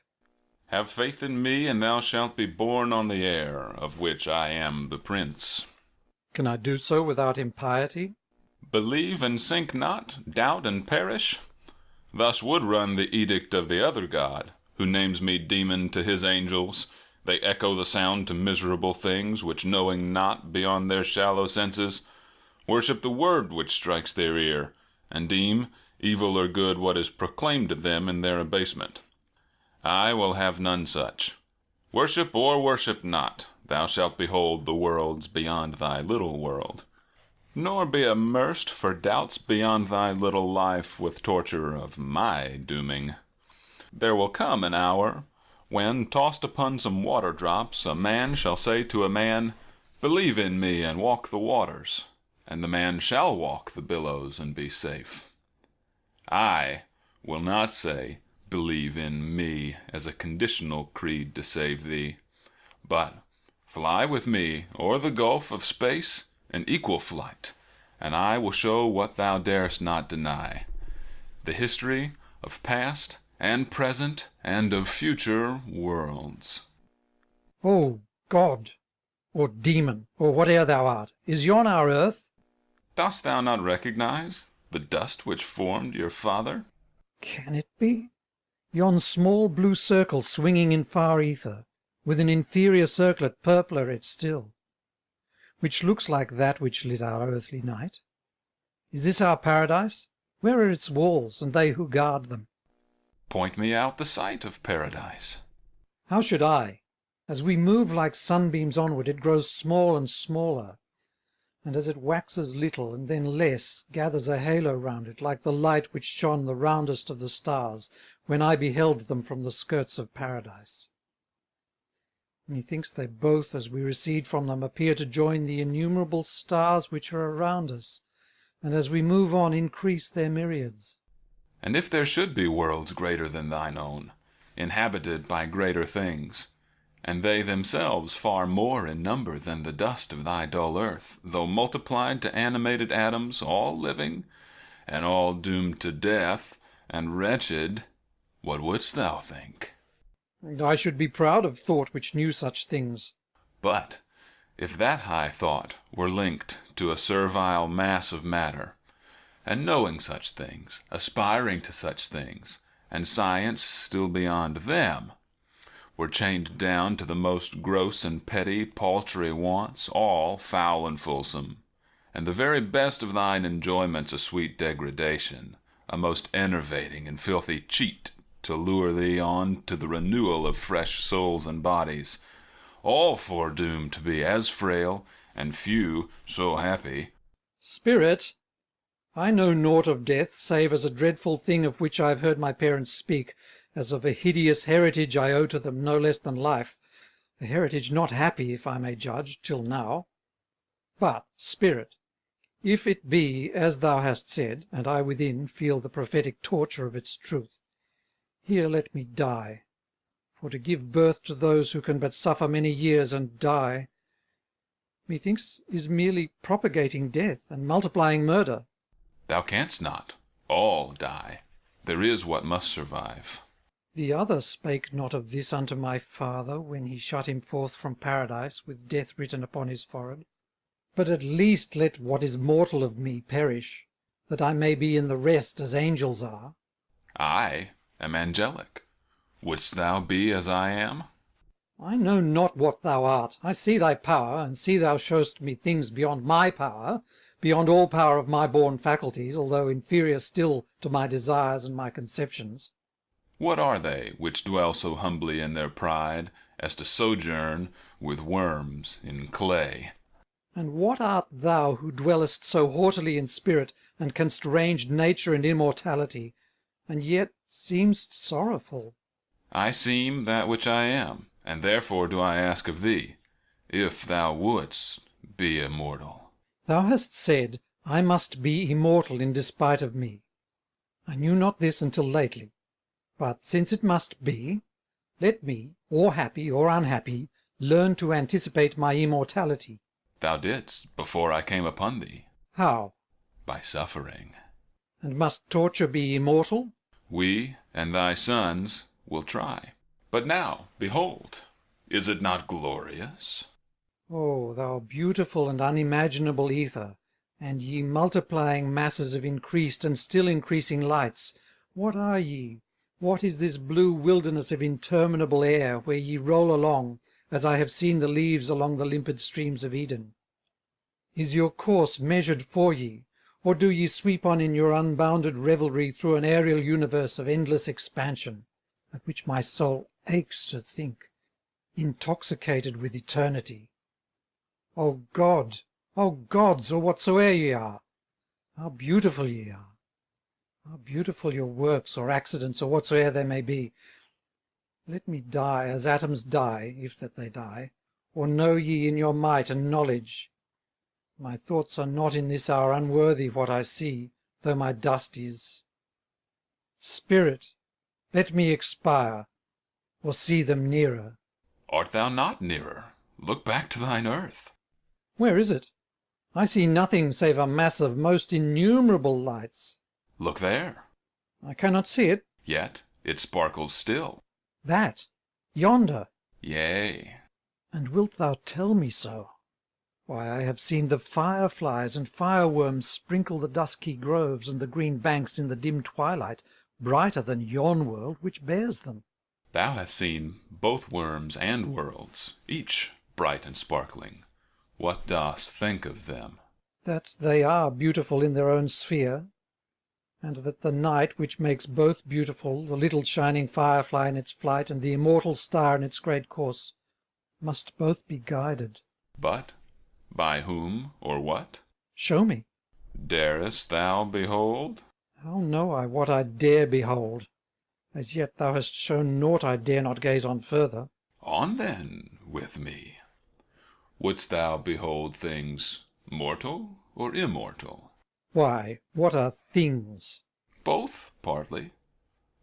Have faith in me, and thou shalt be borne on the air, of which I am the prince. Can I do so without impiety? Believe and sink not, doubt and perish. Thus would run the edict of the other god, who names me demon to his angels. They echo the sound to miserable things, which knowing not beyond their shallow senses, worship the word which strikes their ear, and deem evil or good what is proclaimed to them in their abasement. I will have none such. Worship or worship not, thou shalt behold the worlds beyond thy little world, nor be immersed for doubts beyond thy little life with torture of my dooming. There will come an hour when, tossed upon some water drops, a man shall say to a man, Believe in me and walk the waters, and the man shall walk the billows and be safe. I will not say, Believe in me as a conditional creed to save thee, but fly with me o'er the gulf of space in equal flight, and I will show what thou darest not deny, the history of past and present and of future worlds. O God, or demon, or whate'er thou art, is yon our earth? Dost thou not recognize the dust which formed your father? Can it be? Yon small blue circle swinging in far ether, with an inferior circlet purpler it still, which looks like that which lit our earthly night. Is this our paradise? Where are its walls, and they who guard them? Point me out the site of paradise. How should I? As we move like sunbeams onward, it grows small and smaller, and as it waxes little and then less, gathers a halo round it, like the light which shone the roundest of the stars when I beheld them from the skirts of paradise. Methinks they both, as we recede from them, appear to join the innumerable stars which are around us, and as we move on increase their myriads. And if there should be worlds greater than thine own, inhabited by greater things, and they themselves far more in number than the dust of thy dull earth, though multiplied to animated atoms, all living, and all doomed to death, and wretched, what wouldst thou think? I should be proud of thought which knew such things. But if that high thought were linked to a servile mass of matter, and knowing such things, aspiring to such things, and science still beyond them, were chained down to the most gross and petty, paltry wants, all foul and fulsome, and the very best of thine enjoyments a sweet degradation, a most enervating and filthy cheat to lure thee on to the renewal of fresh souls and bodies, all foredoomed to be as frail, and few so happy. Spirit, I know naught of death, save as a dreadful thing of which I have heard my parents speak, as of a hideous heritage I owe to them no less than life, a heritage not happy, if I may judge, till now. But, Spirit, if it be as thou hast said, and I within feel the prophetic torture of its truth, here let me die, for to give birth to those who can but suffer many years and die, methinks is merely propagating death and multiplying murder. Thou canst not. All die. There is what must survive. The other spake not of this unto my father, when he shut him forth from paradise, with death written upon his forehead. But at least let what is mortal of me perish, that I may be in the rest as angels are. I am angelic. Wouldst thou be as I am? I know not what thou art. I see thy power, and see thou showst me things beyond my power, beyond all power of my born faculties, although inferior still to my desires and my conceptions. What are they which dwell so humbly in their pride, as to sojourn with worms in clay? And what art thou who dwellest so haughtily in spirit, and canst range nature and immortality, and yet seemst sorrowful? I seem that which I am, and therefore do I ask of thee, if thou wouldst be immortal. Thou hast said, I must be immortal in despite of me. I knew not this until lately. But since it must be, let me, or happy or unhappy, learn to anticipate my immortality. Thou didst, before I came upon thee. How? By suffering. And must torture be immortal? We and thy sons will try. But now, behold, is it not glorious? O thou beautiful and unimaginable ether, and ye multiplying masses of increased and still increasing lights, what are ye? What is this blue wilderness of interminable air, where ye roll along, as I have seen the leaves along the limpid streams of Eden? Is your course measured for ye, or do ye sweep on in your unbounded revelry through an aerial universe of endless expansion, at which my soul aches to think, intoxicated with eternity? O God, O gods, or whatsoe'er ye are, how beautiful ye are! How beautiful your works, or accidents, or whatsoe'er they may be! Let me die as atoms die, if that they die, or know ye in your might and knowledge. My thoughts are not in this hour unworthy what I see, though my dust is. Spirit, let me expire, or see them nearer. Art thou not nearer? Look back to thine earth. Where is it? I see nothing save a mass of most innumerable lights. Look there. I cannot see it. Yet it sparkles still. That, yonder. Yea. And wilt thou tell me so? Why, I have seen the fireflies and fireworms sprinkle the dusky groves and the green banks in the dim twilight, brighter than yon world which bears them. Thou hast seen both worms and worlds, each bright and sparkling. What dost think of them? That they are beautiful in their own sphere, and that the night which makes both beautiful, the little shining firefly in its flight and the immortal star in its great course, must both be guided. But by whom or what? Show me. Darest thou behold? How know I what I dare behold? As yet thou hast shown naught I dare not gaze on further. On then with me. Wouldst thou behold things mortal or immortal? Why, what are things? Both, partly.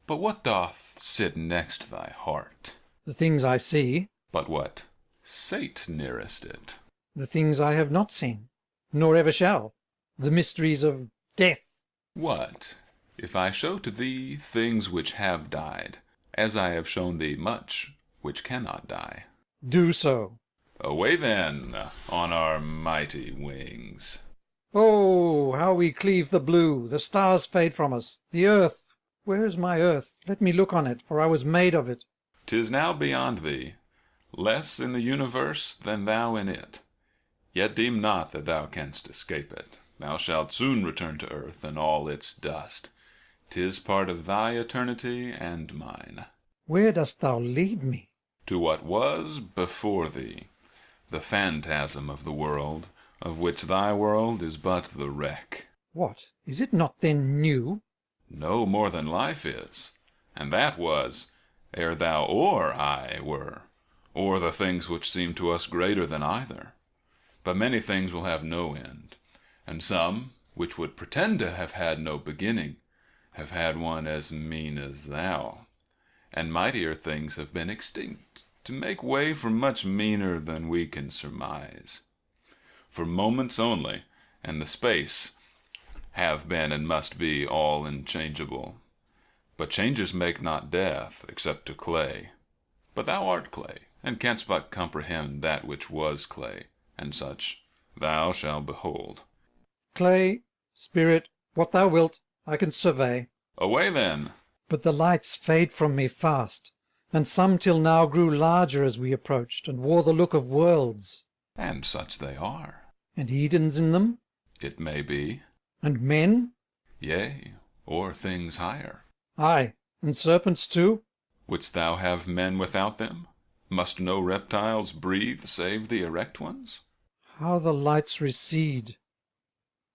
But what doth sit next thy heart? The things I see. But what sate nearest it? The things I have not seen, nor ever shall. The mysteries of death. What, if I show to thee things which have died, as I have shown thee much which cannot die? Do so. Away then, on our mighty wings. Oh, how we cleave the blue, the stars fade from us, the earth. Where is my earth? Let me look on it, for I was made of it. 'Tis now beyond thee, less in the universe than thou in it. Yet deem not that thou canst escape it. Thou shalt soon return to earth and all its dust. 'Tis part of thy eternity and mine. Where dost thou lead me? To what was before thee, the phantasm of the world, of which thy world is but the wreck. What, is it not then new? No more than life is, and that was, ere thou or I were, or the things which seem to us greater than either. But many things will have no end, and some, which would pretend to have had no beginning, have had one as mean as thou, and mightier things have been extinct, to make way for much meaner than we can surmise. For moments only, and the space have been and must be all unchangeable. But changes make not death, except to clay. But thou art clay, and canst but comprehend that which was clay, and such thou shalt behold. Clay, spirit, what thou wilt, I can survey. Away then. But the lights fade from me fast, and some till now grew larger as we approached, and wore the look of worlds. And such they are. And Edens in them? It may be. And men? Yea, or things higher. Aye, and serpents too? Wouldst thou have men without them? Must no reptiles breathe save the erect ones? How the lights recede!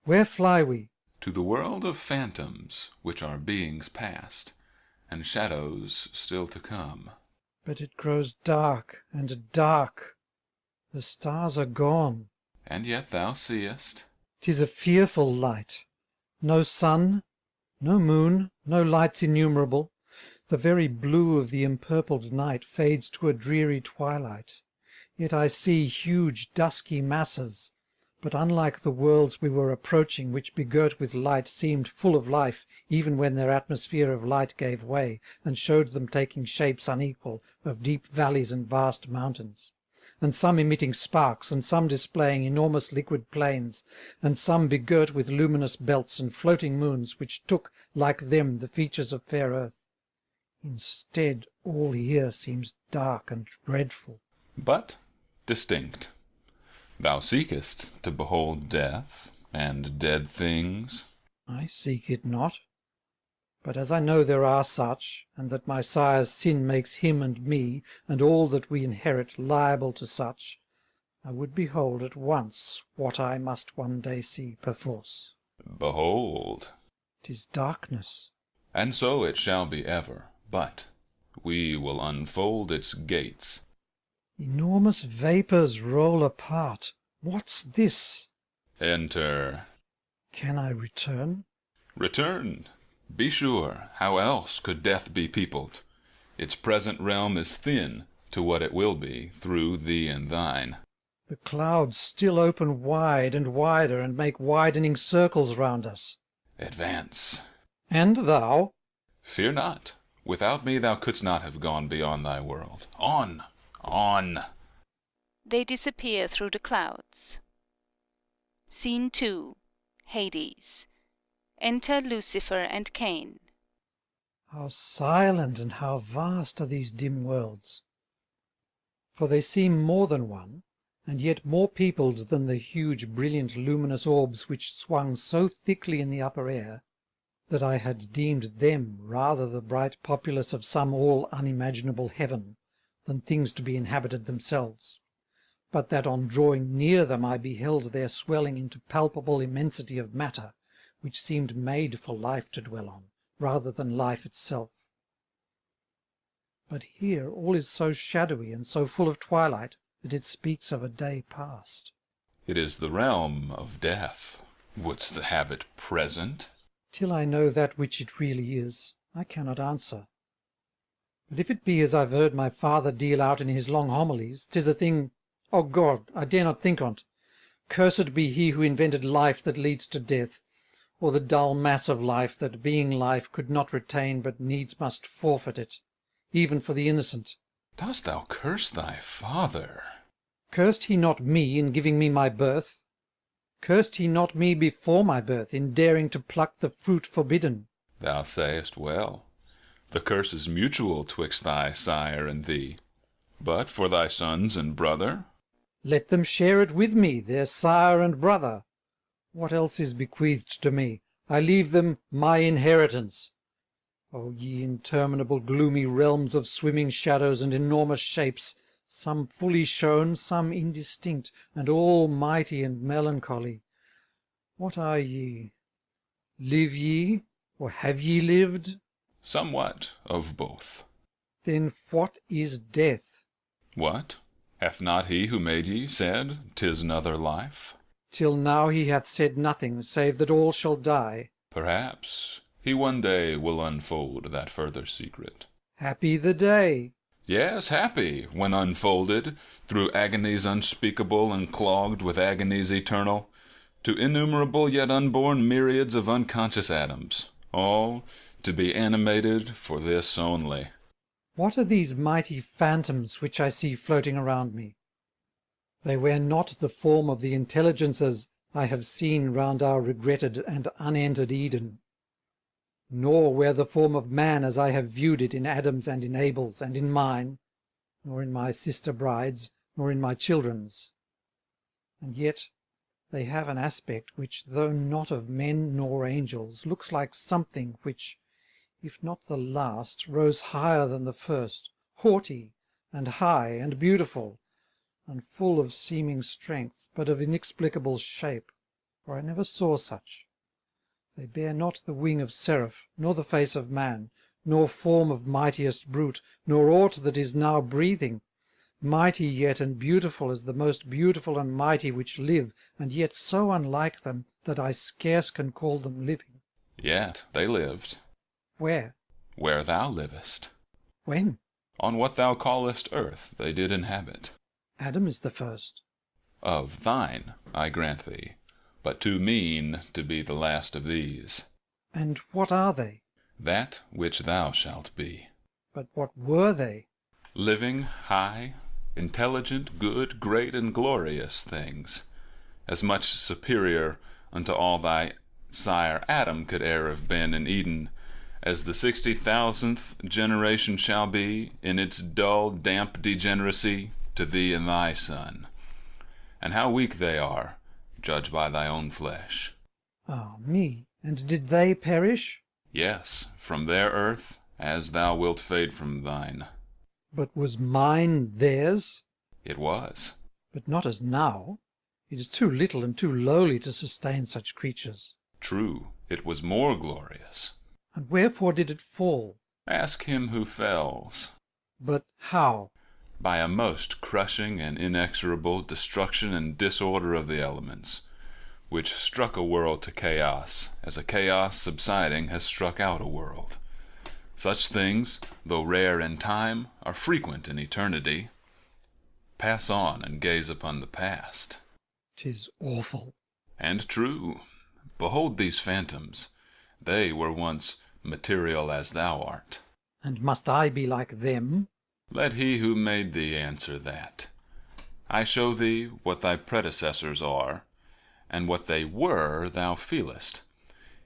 Where fly we? To the world of phantoms, which are beings past, and shadows still to come. But it grows dark and dark. The stars are gone. And yet thou seest. 'Tis a fearful light. No sun, no moon, no lights innumerable. The very blue of the empurpled night fades to a dreary twilight. Yet I see huge dusky masses, but unlike the worlds we were approaching, which begirt with light seemed full of life, even when their atmosphere of light gave way, and showed them taking shapes unequal, of deep valleys and vast mountains, and some emitting sparks, and some displaying enormous liquid plains, and some begirt with luminous belts and floating moons, which took, like them, the features of fair earth. Instead, all here seems dark and dreadful. But distinct. Thou seekest to behold death and dead things. I seek it not. But as I know there are such, and that my sire's sin makes him and me, and all that we inherit, liable to such, I would behold at once what I must one day see perforce. Behold. 'Tis darkness. And so it shall be ever, but we will unfold its gates. Enormous vapours roll apart. What's this? Enter. Can I return? Return. Be sure, how else could death be peopled? Its present realm is thin to what it will be through thee and thine. The clouds still open wide and wider, and make widening circles round us. Advance. And thou? Fear not. Without me thou couldst not have gone beyond thy world. On! On! They disappear through the clouds. Scene 2. Hades. Enter Lucifer and Cain. How silent and how vast are these dim worlds! For they seem more than one, and yet more peopled than the huge, brilliant, luminous orbs which swung so thickly in the upper air, that I had deemed them rather the bright populace of some all unimaginable heaven, than things to be inhabited themselves, but that on drawing near them I beheld their swelling into palpable immensity of matter, which seemed made for life to dwell on, rather than life itself. But here all is so shadowy and so full of twilight that it speaks of a day past. It is the realm of death. Wouldst have it present? Till I know that which it really is, I cannot answer. But if it be as I've heard my father deal out in his long homilies, 'tis a thing, O God, I dare not think on't. Cursed be he who invented life that leads to death, or the dull mass of life that, being life, could not retain but needs must forfeit it, even for the innocent. Dost thou curse thy father? Cursed he not me in giving me my birth? Cursed he not me before my birth in daring to pluck the fruit forbidden? Thou sayest well. The curse is mutual twixt thy sire and thee. But for thy sons and brother? Let them share it with me, their sire and brother. What else is bequeathed to me? I leave them my inheritance. O ye interminable gloomy realms of swimming shadows and enormous shapes, some fully shown, some indistinct, and all mighty and melancholy. What are ye? Live ye, or have ye lived? Somewhat of both. Then what is death? What? Hath not he who made ye said, 'tis another life? Till now he hath said nothing, save that all shall die. Perhaps he one day will unfold that further secret. Happy the day! Yes, happy, when unfolded, through agonies unspeakable and clogged with agonies eternal, to innumerable yet unborn myriads of unconscious atoms, all to be animated for this only. What are these mighty phantoms which I see floating around me? They wear not the form of the intelligences I have seen round our regretted and unentered Eden, nor wear the form of man as I have viewed it in Adam's and in Abel's and in mine, nor in my sister bride's, nor in my children's. And yet they have an aspect which, though not of men nor angels, looks like something which, if not the last, rose higher than the first, haughty and high and beautiful, and full of seeming strength, but of inexplicable shape, for I never saw such. They bear not the wing of seraph, nor the face of man, nor form of mightiest brute, nor aught that is now breathing, mighty yet and beautiful as the most beautiful and mighty which live, and yet so unlike them that I scarce can call them living. Yet they lived. Where? Where thou livest. When? On what thou callest earth they did inhabit. Adam is the first. Of thine, I grant thee, but too mean to be the last of these. And what are they? That which thou shalt be. But what were they? Living, high, intelligent, good, great, and glorious things, as much superior unto all thy sire Adam could e'er have been in Eden, as the 60,000th generation shall be, in its dull, damp degeneracy, to thee and thy son. And how weak they are, judge by thy own flesh. Ah, me! And did they perish? Yes, from their earth, as thou wilt fade from thine. But was mine theirs? It was. But not as now. It is too little and too lowly to sustain such creatures. True, it was more glorious. And wherefore did it fall? Ask him who fells. But how? By a most crushing and inexorable destruction and disorder of the elements, which struck a world to chaos, as a chaos subsiding has struck out a world. Such things, though rare in time, are frequent in eternity. Pass on and gaze upon the past. 'Tis awful. And true. Behold these phantoms. They were once material as thou art. And must I be like them? Let he who made thee answer that. I show thee what thy predecessors are, and what they were thou feelest.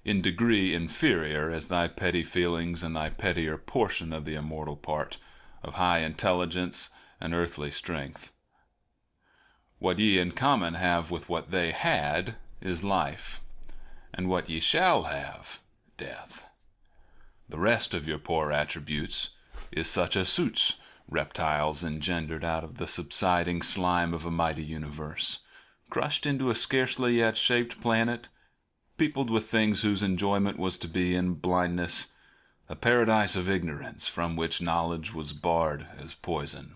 in degree inferior as thy petty feelings and thy pettier portion of the immortal part, of high intelligence and earthly strength. What ye in common have with what they had is life, and what ye shall have, death. The rest of your poor attributes is such as suits reptiles engendered out of the subsiding slime of a mighty universe, crushed into a scarcely yet shaped planet, peopled with things whose enjoyment was to be in blindness, a paradise of ignorance from which knowledge was barred as poison.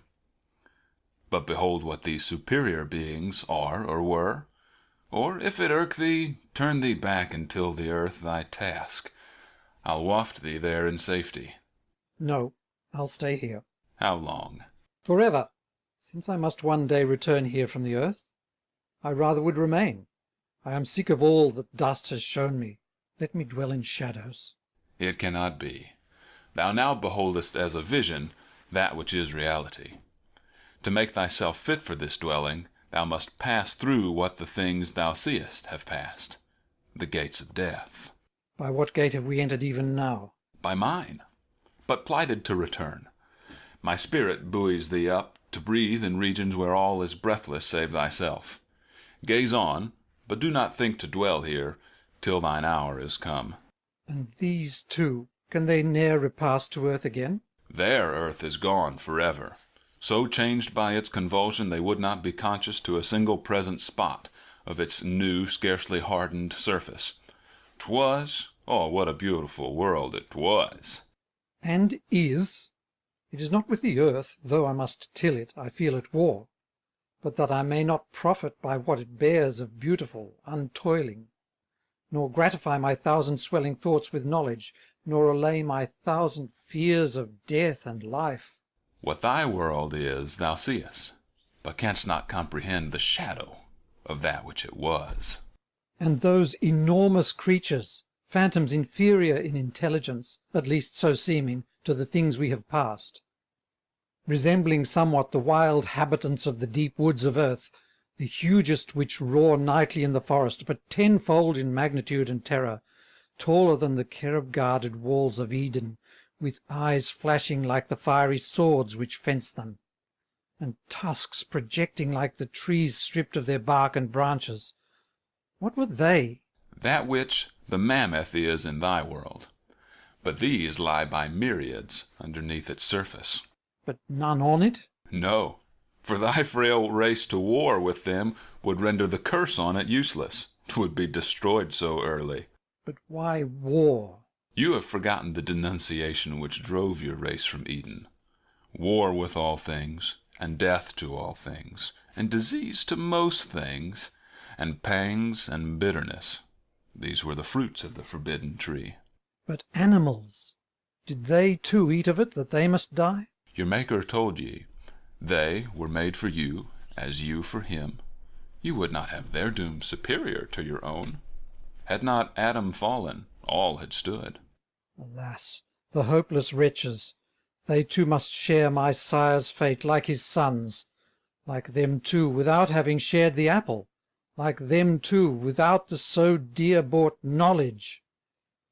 But behold what these superior beings are or were, or if it irk thee, turn thee back and till the earth thy task. I'll waft thee there in safety. No, I'll stay here. How long? Forever, since I must one day return here from the earth. I rather would remain. I am sick of all that dust has shown me. Let me dwell in shadows. It cannot be. Thou now beholdest as a vision that which is reality. To make thyself fit for this dwelling, thou must pass through what the things thou seest have passed, the gates of death. By what gate have we entered even now? By mine, but plighted to return. My spirit buoys thee up to breathe in regions where all is breathless save thyself. Gaze on, but do not think to dwell here till thine hour is come. And these too, can they ne'er repass to earth again? Their earth is gone forever. So changed by its convulsion they would not be conscious to a single present spot of its new, scarcely hardened surface. 'Twas, oh, what a beautiful world it was! And is. It is not with the earth, though I must till it, I feel at war, but that I may not profit by what it bears of beautiful, untoiling, nor gratify my thousand swelling thoughts with knowledge, nor allay my thousand fears of death and life. What thy world is thou seest, but canst not comprehend the shadow of that which it was. And those enormous creatures, phantoms inferior in intelligence, at least so seeming, to the things we have passed, resembling somewhat the wild habitants of the deep woods of earth, the hugest which roar nightly in the forest, but tenfold in magnitude and terror, taller than the cherub-guarded walls of Eden, with eyes flashing like the fiery swords which fence them, and tusks projecting like the trees stripped of their bark and branches. What were they? That which the mammoth is in thy world, but these lie by myriads underneath its surface. But none on it? No, for thy frail race to war with them would render the curse on it useless. 'Twould be destroyed so early. But why war? You have forgotten the denunciation which drove your race from Eden. War with all things, and death to all things, and disease to most things, and pangs and bitterness. These were the fruits of the forbidden tree. But animals, did they too eat of it, that they must die? Your Maker told ye, they were made for you, as you for him. You would not have their doom superior to your own. Had not Adam fallen, all had stood. Alas, the hopeless wretches! They too must share my sire's fate, like his sons, like them too, without having shared the apple, like them too, without the so dear-bought knowledge.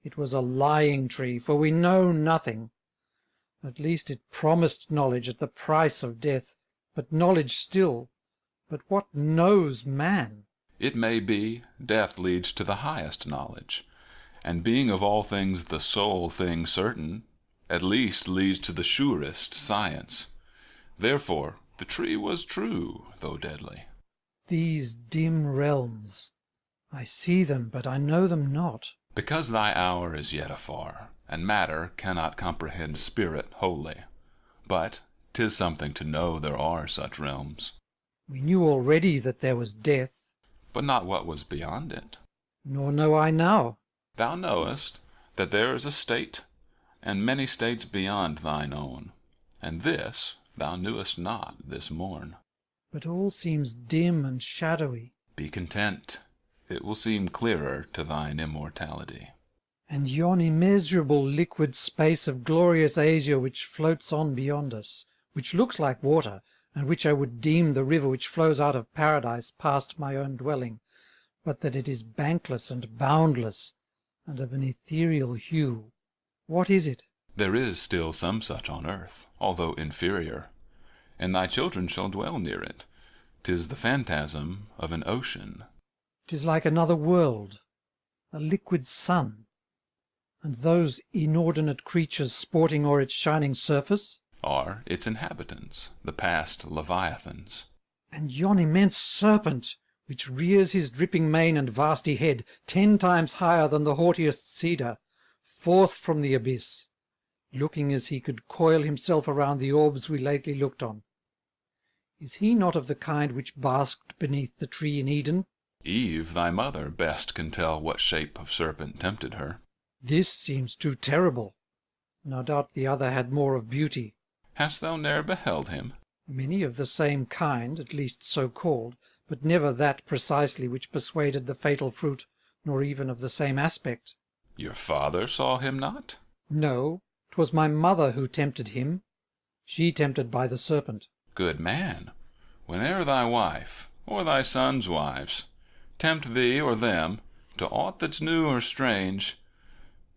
It was a lying tree, for we know nothing. At least it promised knowledge at the price of death, but knowledge still. But what knows man? It may be death leads to the highest knowledge, and being of all things the sole thing certain, at least leads to the surest science. Therefore the tree was true, though deadly. These dim realms, I see them, but I know them not. Because thy hour is yet afar, and matter cannot comprehend spirit wholly. But 'tis something to know there are such realms. We knew already that there was death. But not what was beyond it. Nor know I now. Thou knowest that there is a state, and many states beyond thine own, and this thou knewest not this morn. But all seems dim and shadowy. Be content, it will seem clearer to thine immortality. And yon immeasurable liquid space of glorious azure which floats on beyond us, which looks like water, and which I would deem the river which flows out of paradise past my own dwelling, but that it is bankless and boundless, and of an ethereal hue. What is it? There is still some such on earth, although inferior, and thy children shall dwell near it. 'Tis the phantasm of an ocean. 'Tis like another world, a liquid sun, and those inordinate creatures sporting o'er its shining surface Are its inhabitants, the past leviathans. and yon immense serpent, which rears his dripping mane and vasty head 10 times higher than the haughtiest cedar, forth from the abyss, looking as he could coil himself around the orbs we lately looked on. Is he not of the kind which basked beneath the tree in Eden? Eve, thy mother, best can tell what shape of serpent tempted her. This seems too terrible. No doubt the other had more of beauty. Hast thou ne'er beheld him? Many of the same kind, at least so called, but never that precisely which persuaded the fatal fruit, nor even of the same aspect. Your father saw him not? No, 'twas my mother who tempted him. She tempted by the serpent. Good man, whene'er thy wife, or thy sons' wives, tempt thee or them to aught that's new or strange,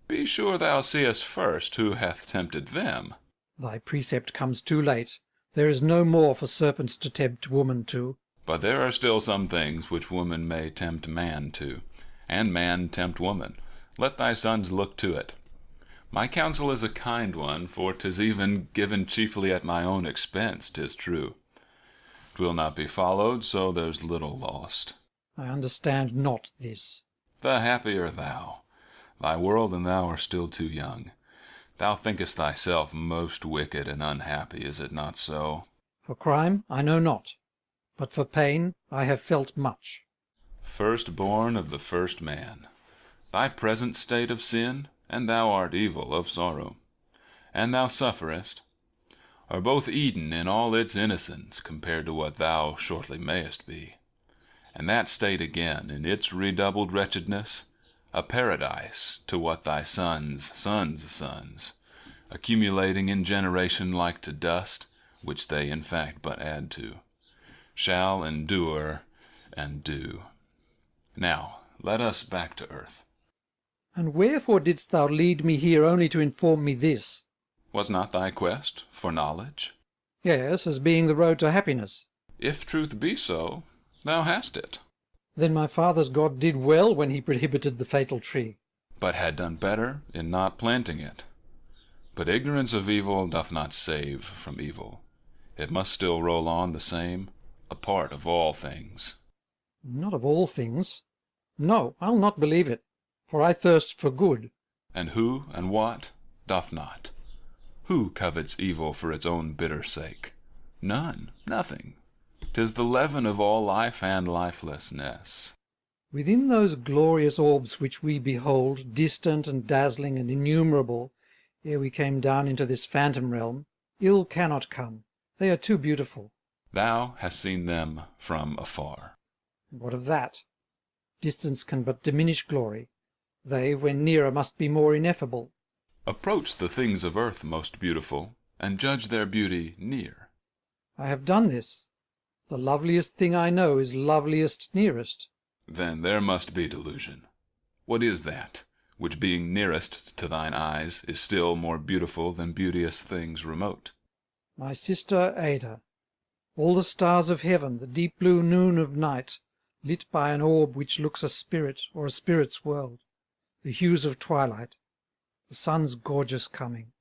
be sure thou seest first who hath tempted them. Thy precept comes too late. There is no more for serpents to tempt woman to. But there are still some things which woman may tempt man to, and man tempt woman. Let thy sons look to it. My counsel is a kind one, for 'tis even given chiefly at my own expense, 'tis true. 'Twill not be followed, so there's little lost. I understand not this. The happier thou. Thy world and thou are still too young. Thou thinkest thyself most wicked and unhappy, is it not so? For crime I know not, but for pain I have felt much. Firstborn of the first man, thy present state of sin, and thou art evil of sorrow, and thou sufferest, are both Eden in all its innocence compared to what thou shortly mayest be, and that state again in its redoubled wretchedness, a paradise to what thy sons' sons', accumulating in generation like to dust, which they in fact but add to, shall endure and do. Now let us back to earth. And wherefore didst thou lead me here only to inform me this? Was not thy quest for knowledge? Yes, as being the road to happiness. If truth be so, thou hast it. Then my father's God did well when he prohibited the fatal tree. But had done better in not planting it. But ignorance of evil doth not save from evil. It must still roll on the same, a part of all things. Not of all things. No, I'll not believe it, for I thirst for good. And who and what doth not? Who covets evil for its own bitter sake? None, nothing. 'Tis the leaven of all life and lifelessness. Within those glorious orbs which we behold, distant and dazzling and innumerable, ere we came down into this phantom realm, ill cannot come. They are too beautiful. Thou hast seen them from afar. And what of that? Distance can but diminish glory. They, when nearer, must be more ineffable. Approach the things of earth most beautiful, and judge their beauty near. I have done this. The loveliest thing I know is loveliest nearest. Then there must be delusion. What is that, which being nearest to thine eyes is still more beautiful than beauteous things remote? My sister Ada, all the stars of heaven, the deep blue noon of night, lit by an orb which looks a spirit or a spirit's world, the hues of twilight, the sun's gorgeous coming,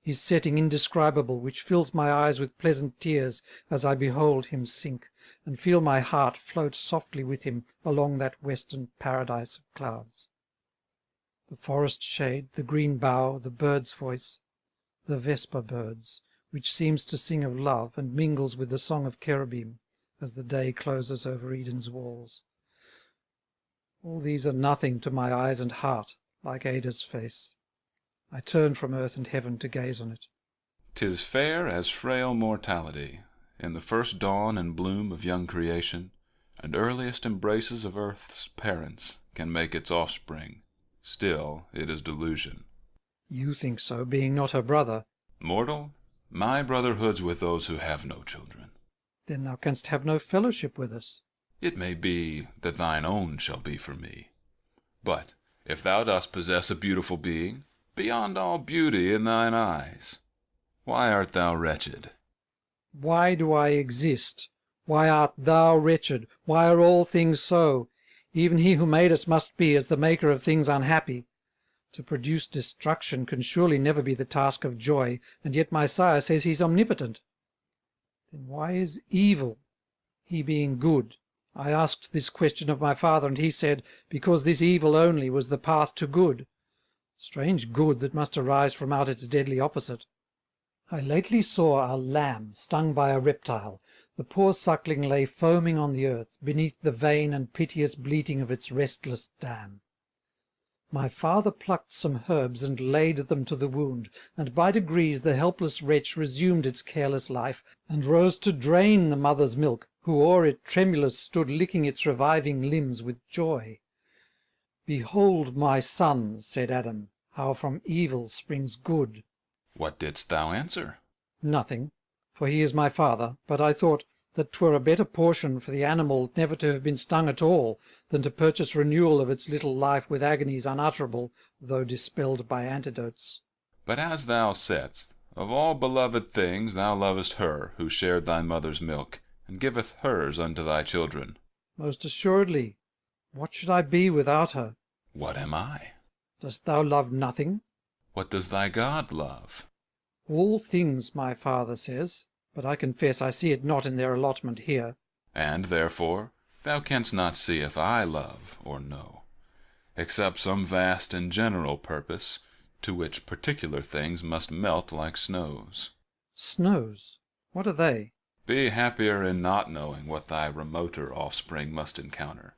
his setting indescribable, which fills my eyes with pleasant tears as I behold him sink, and feel my heart float softly with him along that western paradise of clouds. The forest shade, the green bough, the bird's voice, the vesper birds, which seems to sing of love and mingles with the song of cherubim as the day closes over Eden's walls. All these are nothing to my eyes and heart, like Ada's face. I turn from earth and heaven to gaze on it. 'Tis fair as frail mortality, in the first dawn and bloom of young creation, and earliest embraces of earth's parents can make its offspring. Still it is delusion. You think so, being not her brother. Mortal, my brotherhood's with those who have no children. Then thou canst have no fellowship with us. It may be that thine own shall be for me. But If thou dost possess a beautiful being, beyond all beauty in thine eyes, why art thou wretched? Why do I exist? Why art thou wretched? Why are all things so? Even he who made us must be, as the maker of things, unhappy. To produce destruction can surely never be the task of joy, and yet my sire says he's omnipotent. Then why is evil, he being good? I asked this question of my father, and he said, because this evil only was the path to good. Strange good that must arise from out its deadly opposite. I lately saw a lamb stung by a reptile. The poor suckling lay foaming on the earth, beneath the vain and piteous bleating of its restless dam. My father plucked some herbs and laid them to the wound, and by degrees the helpless wretch resumed its careless life, and rose to drain the mother's milk, who o'er it tremulous stood licking its reviving limbs with joy. Behold, my son, said Adam, how from evil springs good. What didst thou answer? Nothing, for he is my father, but I thought that 'twere a better portion for the animal never to have been stung at all, than to purchase renewal of its little life with agonies unutterable, though dispelled by antidotes. But as thou saidst, of all beloved things thou lovest her who shared thy mother's milk, and giveth hers unto thy children. Most assuredly. What should I be without her? What am I? Dost thou love nothing? What does thy God love? All things, my father says, but I confess I see it not in their allotment here. And therefore thou canst not see if I love or know, except some vast and general purpose, to which particular things must melt like snows. Snows? What are they? Be happier in not knowing what thy remoter offspring must encounter,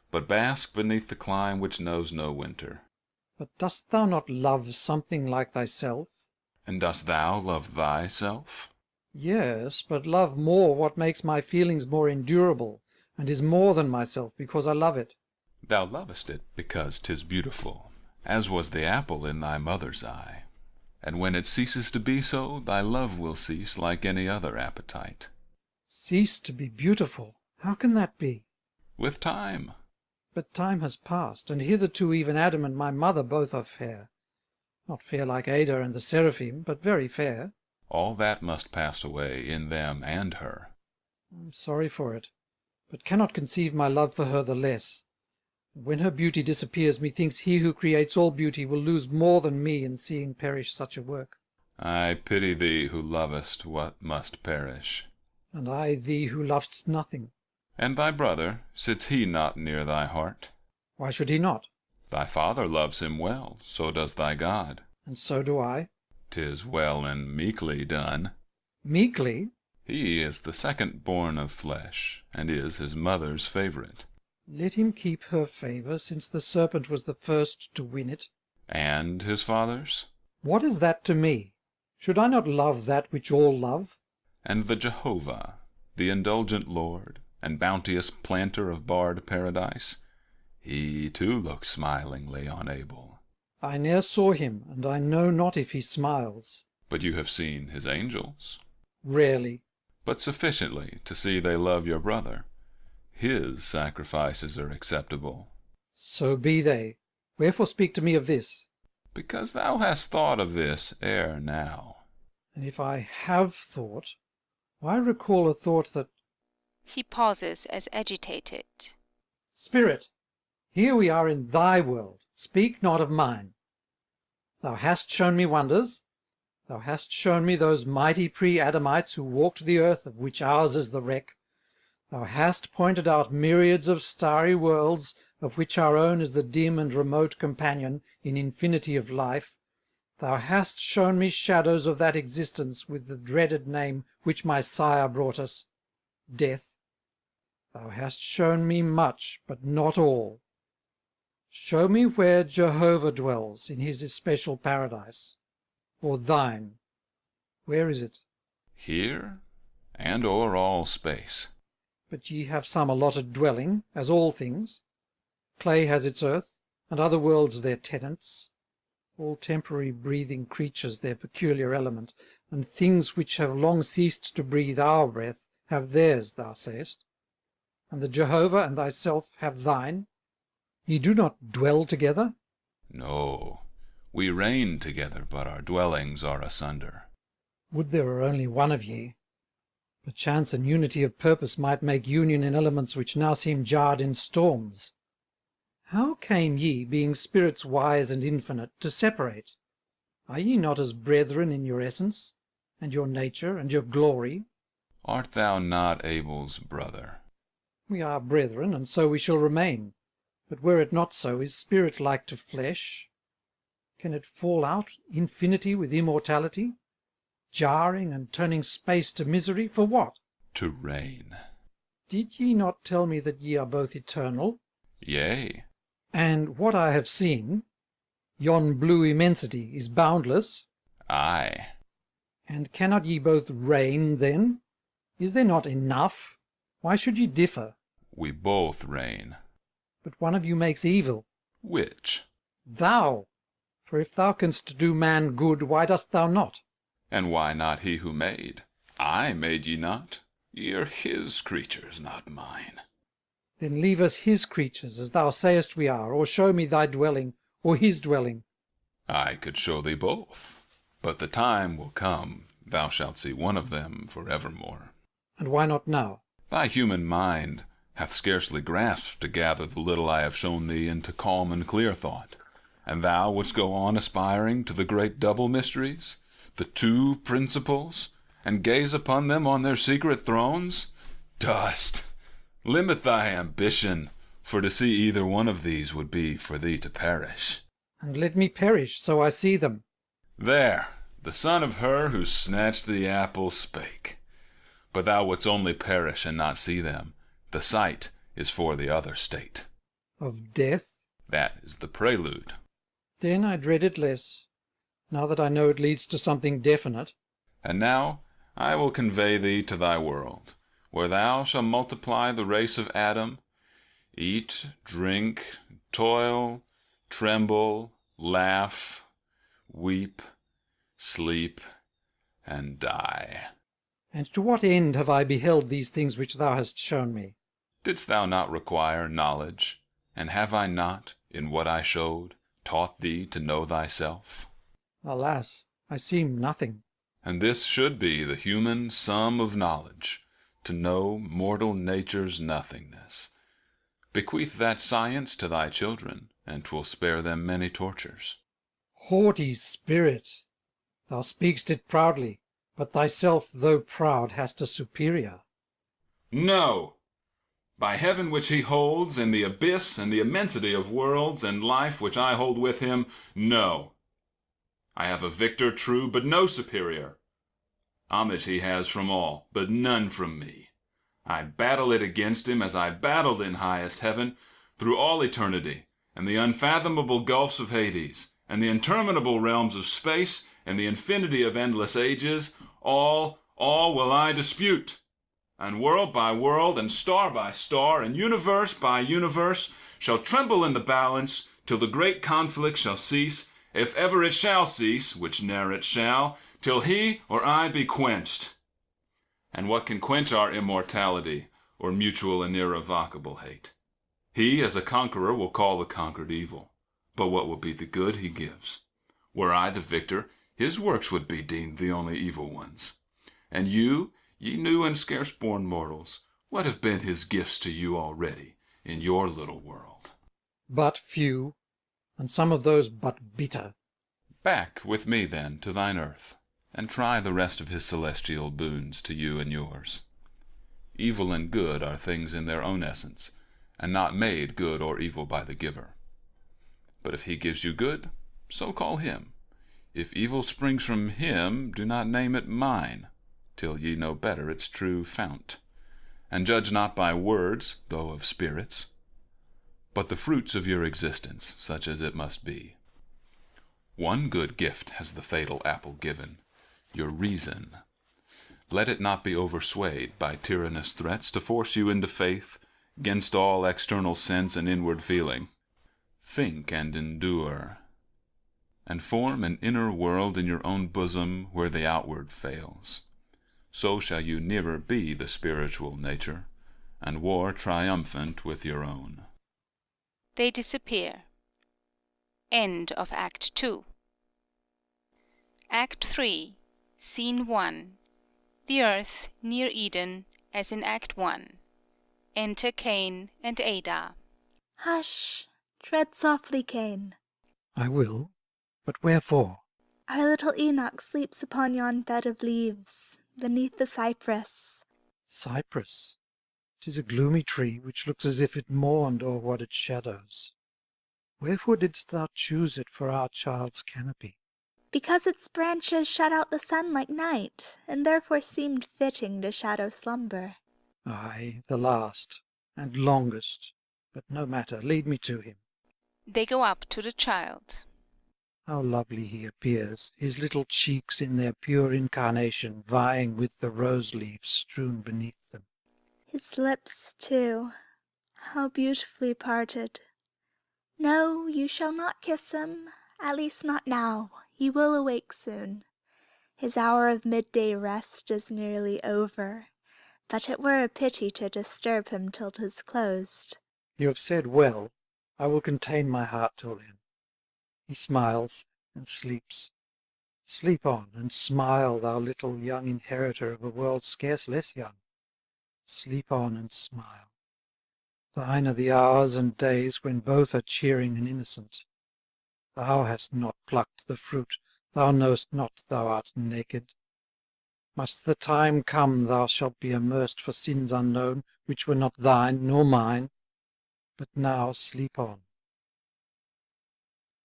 but bask beneath the clime which knows no winter. But dost thou not love something like thyself? And dost thou love thyself? Yes, but love more what makes my feelings more endurable, and is more than myself, because I love it. Thou lovest it because 'tis beautiful, as was the apple in thy mother's eye. And when it ceases to be so, thy love will cease like any other appetite. Cease to be beautiful? How can that be? With time. But time has passed, and hitherto even Adam and my mother both are fair. Not fair like Ada and the seraphim, but very fair. All that must pass away in them and her. I'm sorry for it, but cannot conceive my love for her the less. When her beauty disappears, methinks he who creates all beauty will lose more than me in seeing perish such a work. I pity thee who lovest what must perish. And I thee who lovest nothing. And thy brother, sits he not near thy heart? Why should he not? Thy father loves him well, so does thy God. And so do I. 'Tis well and meekly done. Meekly? He is the second born of flesh, and is his mother's favourite. Let him keep her favour, since the serpent was the first to win it. And his father's? What is that to me? Should I not love that which all love? And the Jehovah, the indulgent Lord, and bounteous planter of barred paradise, he too looks smilingly on Abel. I ne'er saw him, and I know not if he smiles. But you have seen his angels? Rarely. But sufficiently to see they love your brother. His sacrifices are acceptable. So be they. Wherefore speak to me of this? Because thou hast thought of this ere now. And if I have thought, why recall a thought that... He pauses as agitated. Spirit, here we are in thy world. Speak not of mine. Thou hast shown me wonders. Thou hast shown me those mighty pre-Adamites who walked the earth, of which ours is the wreck. Thou hast pointed out myriads of starry worlds, of which our own is the dim and remote companion in infinity of life. Thou hast shown me shadows of that existence with the dreaded name which my sire brought us, death. Thou hast shown me much, but not all. Show me where Jehovah dwells in his especial paradise, or thine. Where is it? Here, and o'er all space. But ye have some allotted dwelling, as all things. Clay has its earth, and other worlds their tenants. All temporary breathing creatures their peculiar element, and things which have long ceased to breathe our breath have theirs, thou sayest. And the Jehovah and thyself have thine. Ye do not dwell together, No, we reign together, but our dwellings are asunder. Would there were only one of ye! Perchance an unity of purpose might make union in elements which now seem jarred in storms. How came ye, being spirits wise and infinite, to separate? Are ye not as brethren in your essence, and your nature, and your glory? Art thou not Abel's brother? We are brethren, and so we shall remain. But were it not so, is spirit like to flesh? Can it fall out, infinity with immortality? Jarring and turning space to misery, for what? To reign. Did ye not tell me that ye are both eternal? Yea. And what I have seen, yon blue immensity, is boundless? Aye. And cannot ye both reign, then? Is there not enough? Why should ye differ? We both reign. But one of you makes evil. Which? Thou! For if thou canst do man good, why dost thou not? And why not he who made? I made ye not. Ye are his creatures, not mine. Then leave us his creatures, as thou sayest we are, or show me thy dwelling, or his dwelling. I could show thee both, but the time will come, thou shalt see one of them for evermore. And why not now? Thy human mind hath scarcely grasped to gather the little I have shown thee into calm and clear thought. And thou wouldst go on aspiring to the great double mysteries, the two principles, and gaze upon them on their secret thrones? Dust! Limit thy ambition, for to see either one of these would be for thee to perish. And let me perish, so I see them. There, the son of her who snatched the apple spake. But thou wouldst only perish and not see them. The sight is for the other state. Of death? That is the prelude. Then I dread it less, now that I know it leads to something definite. And now I will convey thee to thy world, where thou shalt multiply the race of Adam, eat, drink, toil, tremble, laugh, weep, sleep, and die. And to what end have I beheld these things which thou hast shown me? Didst thou not require knowledge? And have I not, in what I showed, taught thee to know thyself? Alas, I seem nothing. And this should be the human sum of knowledge, to know mortal nature's nothingness. Bequeath that science to thy children, and 'twill spare them many tortures. Haughty spirit! Thou speak'st it proudly, but thyself, though proud, hast a superior. No! By heaven which he holds, and the abyss, and the immensity of worlds, and life which I hold with him, no! I have a victor true, but no superior. Homage he has from all, but none from me. I battle it against him as I battled in highest heaven, through all eternity, and the unfathomable gulfs of Hades, and the interminable realms of space, and the infinity of endless ages. All will I dispute. And world by world, and star by star, and universe by universe, shall tremble in the balance, till the great conflict shall cease, if ever it shall cease, which ne'er it shall, till he or I be quenched. And what can quench our immortality, or mutual and irrevocable hate? He, as a conqueror, will call the conquered evil, but what will be the good he gives? Were I the victor, his works would be deemed the only evil ones. And you, ye new and scarce born mortals, what have been his gifts to you already in your little world? But few, and some of those but bitter. Back with me, then, to thine earth, and try the rest of his celestial boons to you and yours. Evil and good are things in their own essence, and not made good or evil by the giver. But if he gives you good, so call him. If evil springs from him, do not name it mine, till ye know better its true fount. And judge not by words, though of spirits, but the fruits of your existence, such as it must be. One good gift has the fatal apple given, your reason. Let it not be overswayed by tyrannous threats to force you into faith, 'gainst all external sense and inward feeling. Think and endure, and form an inner world in your own bosom where the outward fails. So shall you nearer be the spiritual nature, and war triumphant with your own. They disappear. End of Act 2. Act 3, Scene 1. The earth near Eden, as in Act 1. Enter Cain and Ada. Hush! Tread softly, Cain. I will, but wherefore? Our little Enoch sleeps upon yon bed of leaves, beneath the cypress. Cypress. 'Tis a gloomy tree, which looks as if it mourned o'er what it shadows. Wherefore didst thou choose it for our child's canopy? Because its branches shut out the sun like night, and therefore seemed fitting to shadow slumber. Ay, the last, and longest. But no matter, lead me to him. They go up to the child. How lovely he appears, his little cheeks in their pure incarnation vying with the rose-leaves strewn beneath them. His lips, too, how beautifully parted. No, you shall not kiss him, at least not now. He will awake soon. His hour of midday rest is nearly over, but it were a pity to disturb him till 'tis closed. You have said well. I will contain my heart till then. He smiles and sleeps. Sleep on and smile, thou little young inheritor of a world scarce less young. Sleep on and smile. Thine are the hours and days when both are cheering and innocent. Thou hast not plucked the fruit, thou know'st not thou art naked. Must the time come thou shalt be immersed for sins unknown, which were not thine nor mine? But now sleep on.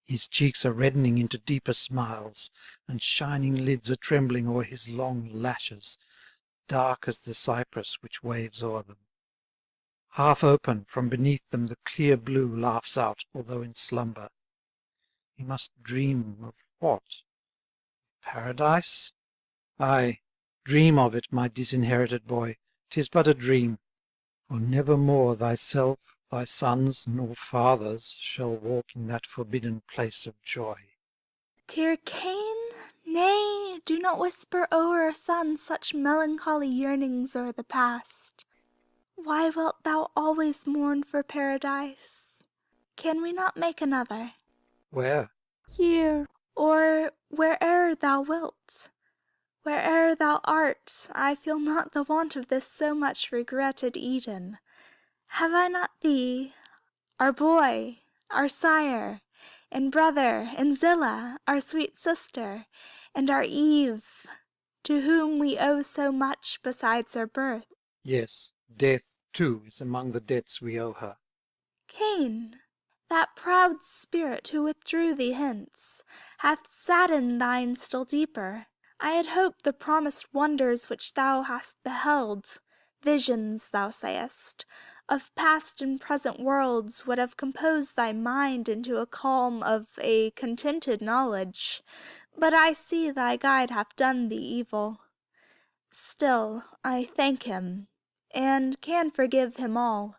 His cheeks are reddening into deeper smiles, and shining lids are trembling o'er his long lashes, dark as the cypress which waves o'er them. Half open, from beneath them the clear blue laughs out, although in slumber. He must dream of what? Paradise? Ay, dream of it, my disinherited boy. 'Tis but a dream, for never more thyself, thy sons, nor fathers shall walk in that forbidden place of joy. Dear Cain, nay, do not whisper o'er a son such melancholy yearnings o'er the past. Why wilt thou always mourn for paradise? Can we not make another? Where? Here, or where'er thou wilt. Where'er thou art, I feel not the want of this so much regretted Eden. Have I not thee, our boy, our sire, and brother, and Zillah, our sweet sister, and our Eve, to whom we owe so much besides our birth? Yes, death, too, is among the debts we owe her. Cain, that proud spirit who withdrew thee hence, hath saddened thine still deeper. I had hoped the promised wonders which thou hast beheld, visions, thou sayest, of past and present worlds would have composed thy mind into a calm of a contented knowledge, but I see thy guide hath done thee evil. Still, I thank him, and can forgive him all,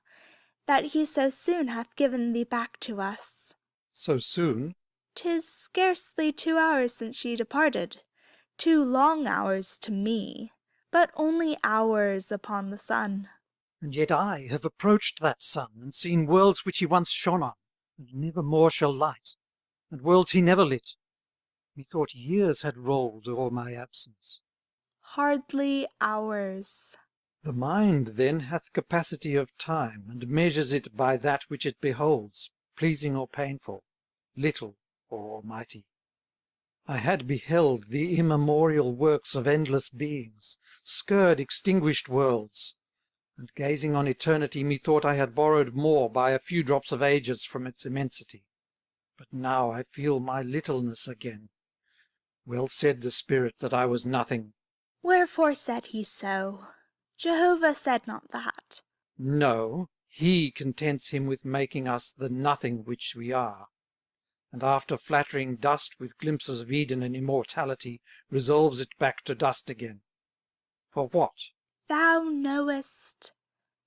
that he so soon hath given thee back to us. So soon? 'Tis scarcely 2 hours since she departed. 2 long hours to me, but only hours upon the sun. And yet I have approached that sun, and seen worlds which he once shone on, and never more shall light, and worlds he never lit. Methought years had rolled o'er my absence. Hardly hours. The mind then hath capacity of time, and measures it by that which it beholds, pleasing or painful, little or almighty. I had beheld the immemorial works of endless beings, scurred extinguished worlds, and gazing on eternity, methought I had borrowed more by a few drops of ages from its immensity. But now I feel my littleness again. Well said the Spirit that I was nothing. Wherefore said he so? Jehovah said not that. No, he contents him with making us the nothing which we are, and after flattering dust with glimpses of Eden and immortality, resolves it back to dust again. For what? Thou knowest,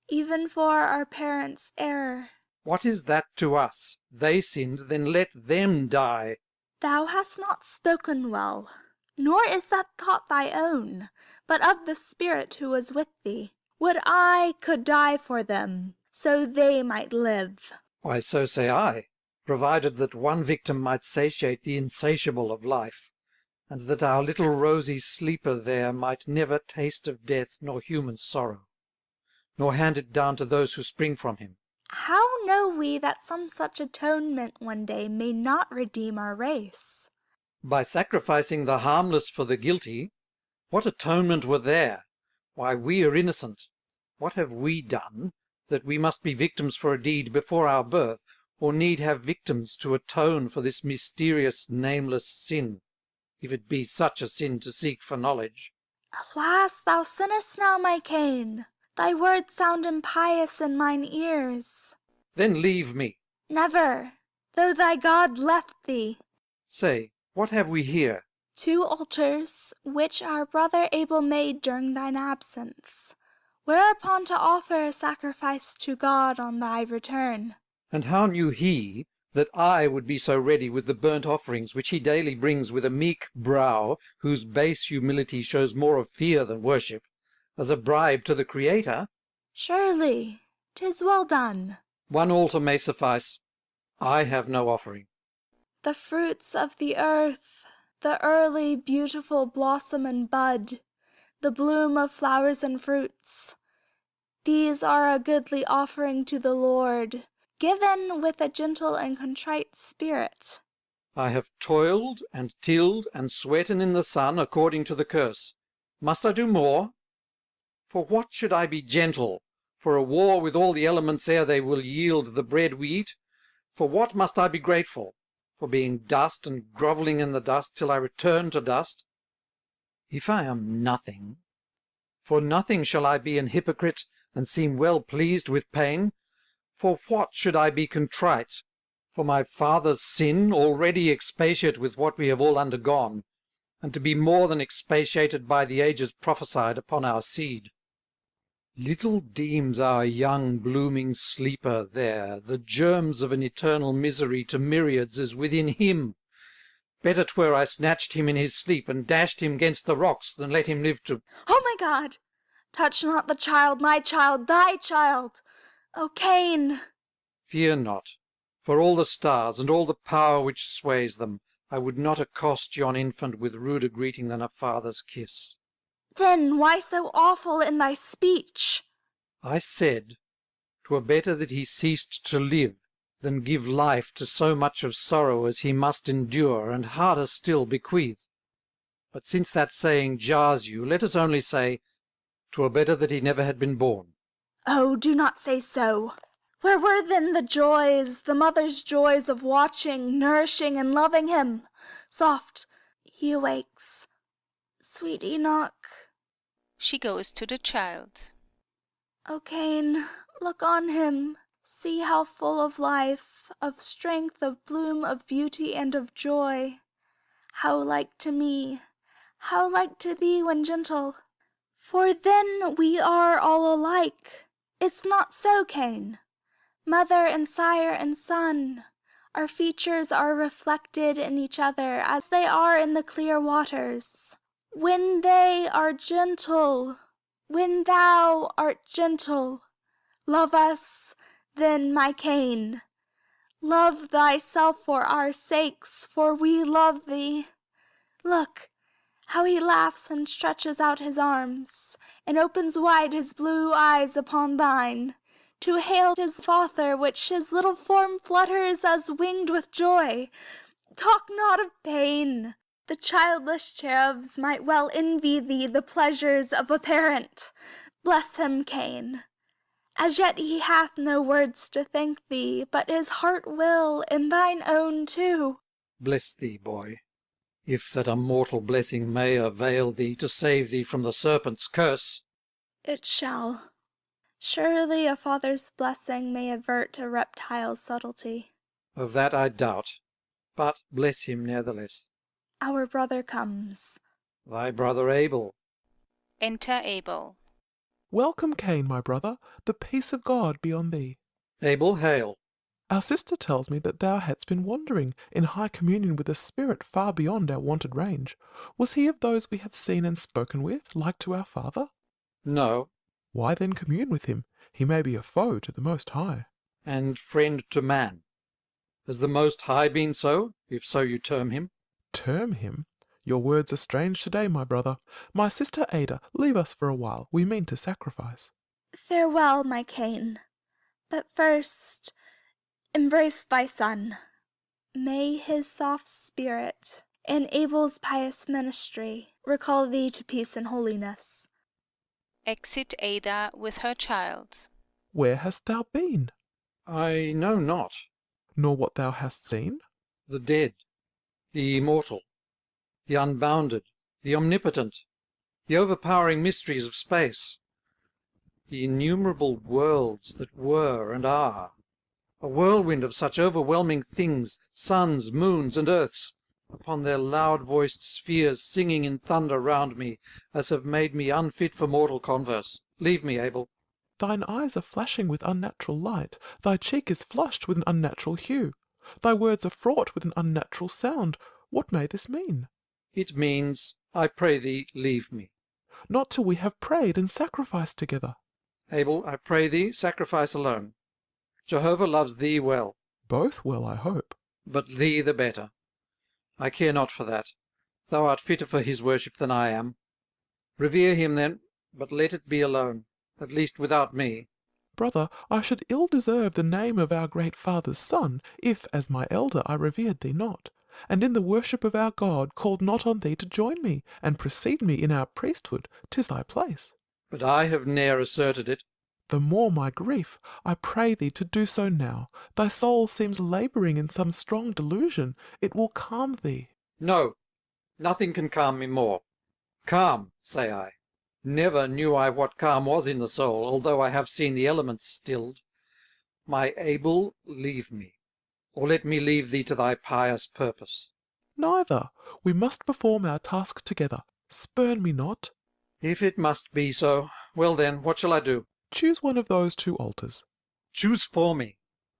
even for our parents' error. What is that to us? They sinned, then let them die. Thou hast not spoken well, nor is that thought thy own, but of the Spirit who was with thee. Would I could die for them, so they might live. Why, so say I. provided that one victim might satiate the insatiable of life, and that our little rosy sleeper there might never taste of death nor human sorrow, nor hand it down to those who spring from him. How know we that some such atonement one day may not redeem our race? By sacrificing the harmless for the guilty. What atonement were there? Why, we are innocent. What have we done, that we must be victims for a deed before our birth, or need have victims to atone for this mysterious, nameless sin, if it be such a sin to seek for knowledge? Alas, thou sinnest now, my Cain. Thy words sound impious in mine ears. Then leave me. Never, though thy God left thee. Say, what have we here? 2 altars, which our brother Abel made during thine absence, whereupon to offer a sacrifice to God on thy return. And how knew he that I would be so ready with the burnt offerings which he daily brings with a meek brow, whose base humility shows more of fear than worship, as a bribe to the Creator? Surely, 'tis well done. 1 altar may suffice. I have no offering. The fruits of the earth, the early beautiful blossom and bud, the bloom of flowers and fruits, these are a goodly offering to the Lord, given with a gentle and contrite spirit. I have toiled and tilled and sweaten in the sun according to the curse. Must I do more? For what should I be gentle? For a war with all the elements ere they will yield the bread we eat? For what must I be grateful? For being dust and grovelling in the dust till I return to dust? If I am nothing, for nothing shall I be an hypocrite and seem well pleased with pain. For what should I be contrite? For my father's sin, already expatiate with what we have all undergone, and to be more than expatiated by the ages prophesied upon our seed. Little deems our young blooming sleeper there the germs of an eternal misery to myriads is within him. Better 'twere I snatched him in his sleep and dashed him 'gainst the rocks than let him live to— Oh my God! Touch not the child, my child, thy child! O Cain! Fear not. For all the stars and all the power which sways them, I would not accost yon infant with ruder greeting than a father's kiss. Then why so awful in thy speech? I said, 'twere better that he ceased to live, than give life to so much of sorrow as he must endure, and harder still bequeath. But since that saying jars you, let us only say, 'twere better that he never had been born. Oh, do not say so. Where were then the joys, the mother's joys of watching, nourishing, and loving him? Soft, he awakes. Sweet Enoch. She goes to the child. O Cain, look on him. See how full of life, of strength, of bloom, of beauty, and of joy. How like to me, how like to thee when gentle. For then we are all alike. It's not so, Cain. Mother and sire and son, our features are reflected in each other as they are in the clear waters. When they are gentle, when thou art gentle, love us, then, my Cain. Love thyself for our sakes, for we love thee. Look, how he laughs and stretches out his arms, and opens wide his blue eyes upon thine, to hail his father, which his little form flutters as winged with joy. Talk not of pain. The childless cherubs might well envy thee the pleasures of a parent. Bless him, Cain. As yet he hath no words to thank thee, but his heart will, and thine own too. Bless thee, boy, if that a mortal blessing may avail thee to save thee from the serpent's curse. It shall. Surely a father's blessing may avert a reptile's subtlety. Of that I doubt, but bless him nevertheless. Our brother comes. Thy brother Abel. Enter Abel. Welcome, Cain, my brother. The peace of God be on thee. Abel, hail. Our sister tells me that thou hadst been wandering in high communion with a spirit far beyond our wonted range. Was he of those we have seen and spoken with, like to our father? No. Why then commune with him? He may be a foe to the Most High. And friend to man. Has the Most High been so, if so you term him? Term him? Your words are strange today, my brother. My sister Ada, leave us for a while. We mean to sacrifice. Farewell, my Cain. But first, embrace thy son. May his soft spirit and Abel's pious ministry recall thee to peace and holiness. Exit Ada with her child. Where hast thou been? I know not. Nor what thou hast seen? The dead, the immortal, the unbounded, the omnipotent, the overpowering mysteries of space, the innumerable worlds that were and are, a whirlwind of such overwhelming things, suns, moons, and earths, upon their loud-voiced spheres singing in thunder round me, as have made me unfit for mortal converse. Leave me, Abel. Thine eyes are flashing with unnatural light, thy cheek is flushed with an unnatural hue, thy words are fraught with an unnatural sound. What may this mean? It means, I pray thee, leave me. Not till we have prayed and sacrificed together. Abel, I pray thee, sacrifice alone. Jehovah loves thee well. Both well, I hope. But thee the better. I care not for that. Thou art fitter for his worship than I am. Revere him then, but let it be alone, at least without me. Brother, I should ill deserve the name of our great father's son, if, as my elder, I revered thee not, and in the worship of our God called not on thee to join me, and precede me in our priesthood. 'Tis thy place. But I have ne'er asserted it. The more my grief, I pray thee to do so now. Thy soul seems labouring in some strong delusion. It will calm thee. No, nothing can calm me more. Calm, say I. Never knew I what calm was in the soul, although I have seen the elements stilled. My Abel, leave me, or let me leave thee to thy pious purpose. Neither. We must perform our task together. Spurn me not. If it must be so, well then, what shall I do? Choose one of those 2 altars. Choose for me.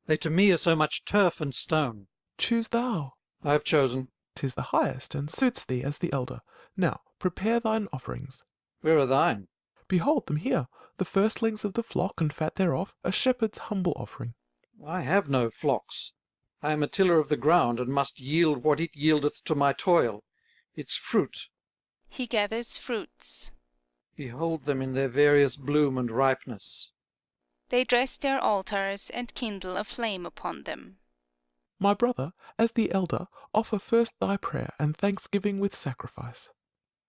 They to me are so much turf and stone. Choose thou. I have chosen. 'Tis the highest, and suits thee as the elder. Now prepare thine offerings. Where are thine? Behold them here, the firstlings of the flock and fat thereof, a shepherd's humble offering. I have no flocks. I am a tiller of the ground, and must yield what it yieldeth to my toil, its fruit. He gathers fruits. Behold them in their various bloom and ripeness. They dress their altars and kindle a flame upon them. My brother, as the elder, offer first thy prayer and thanksgiving with sacrifice.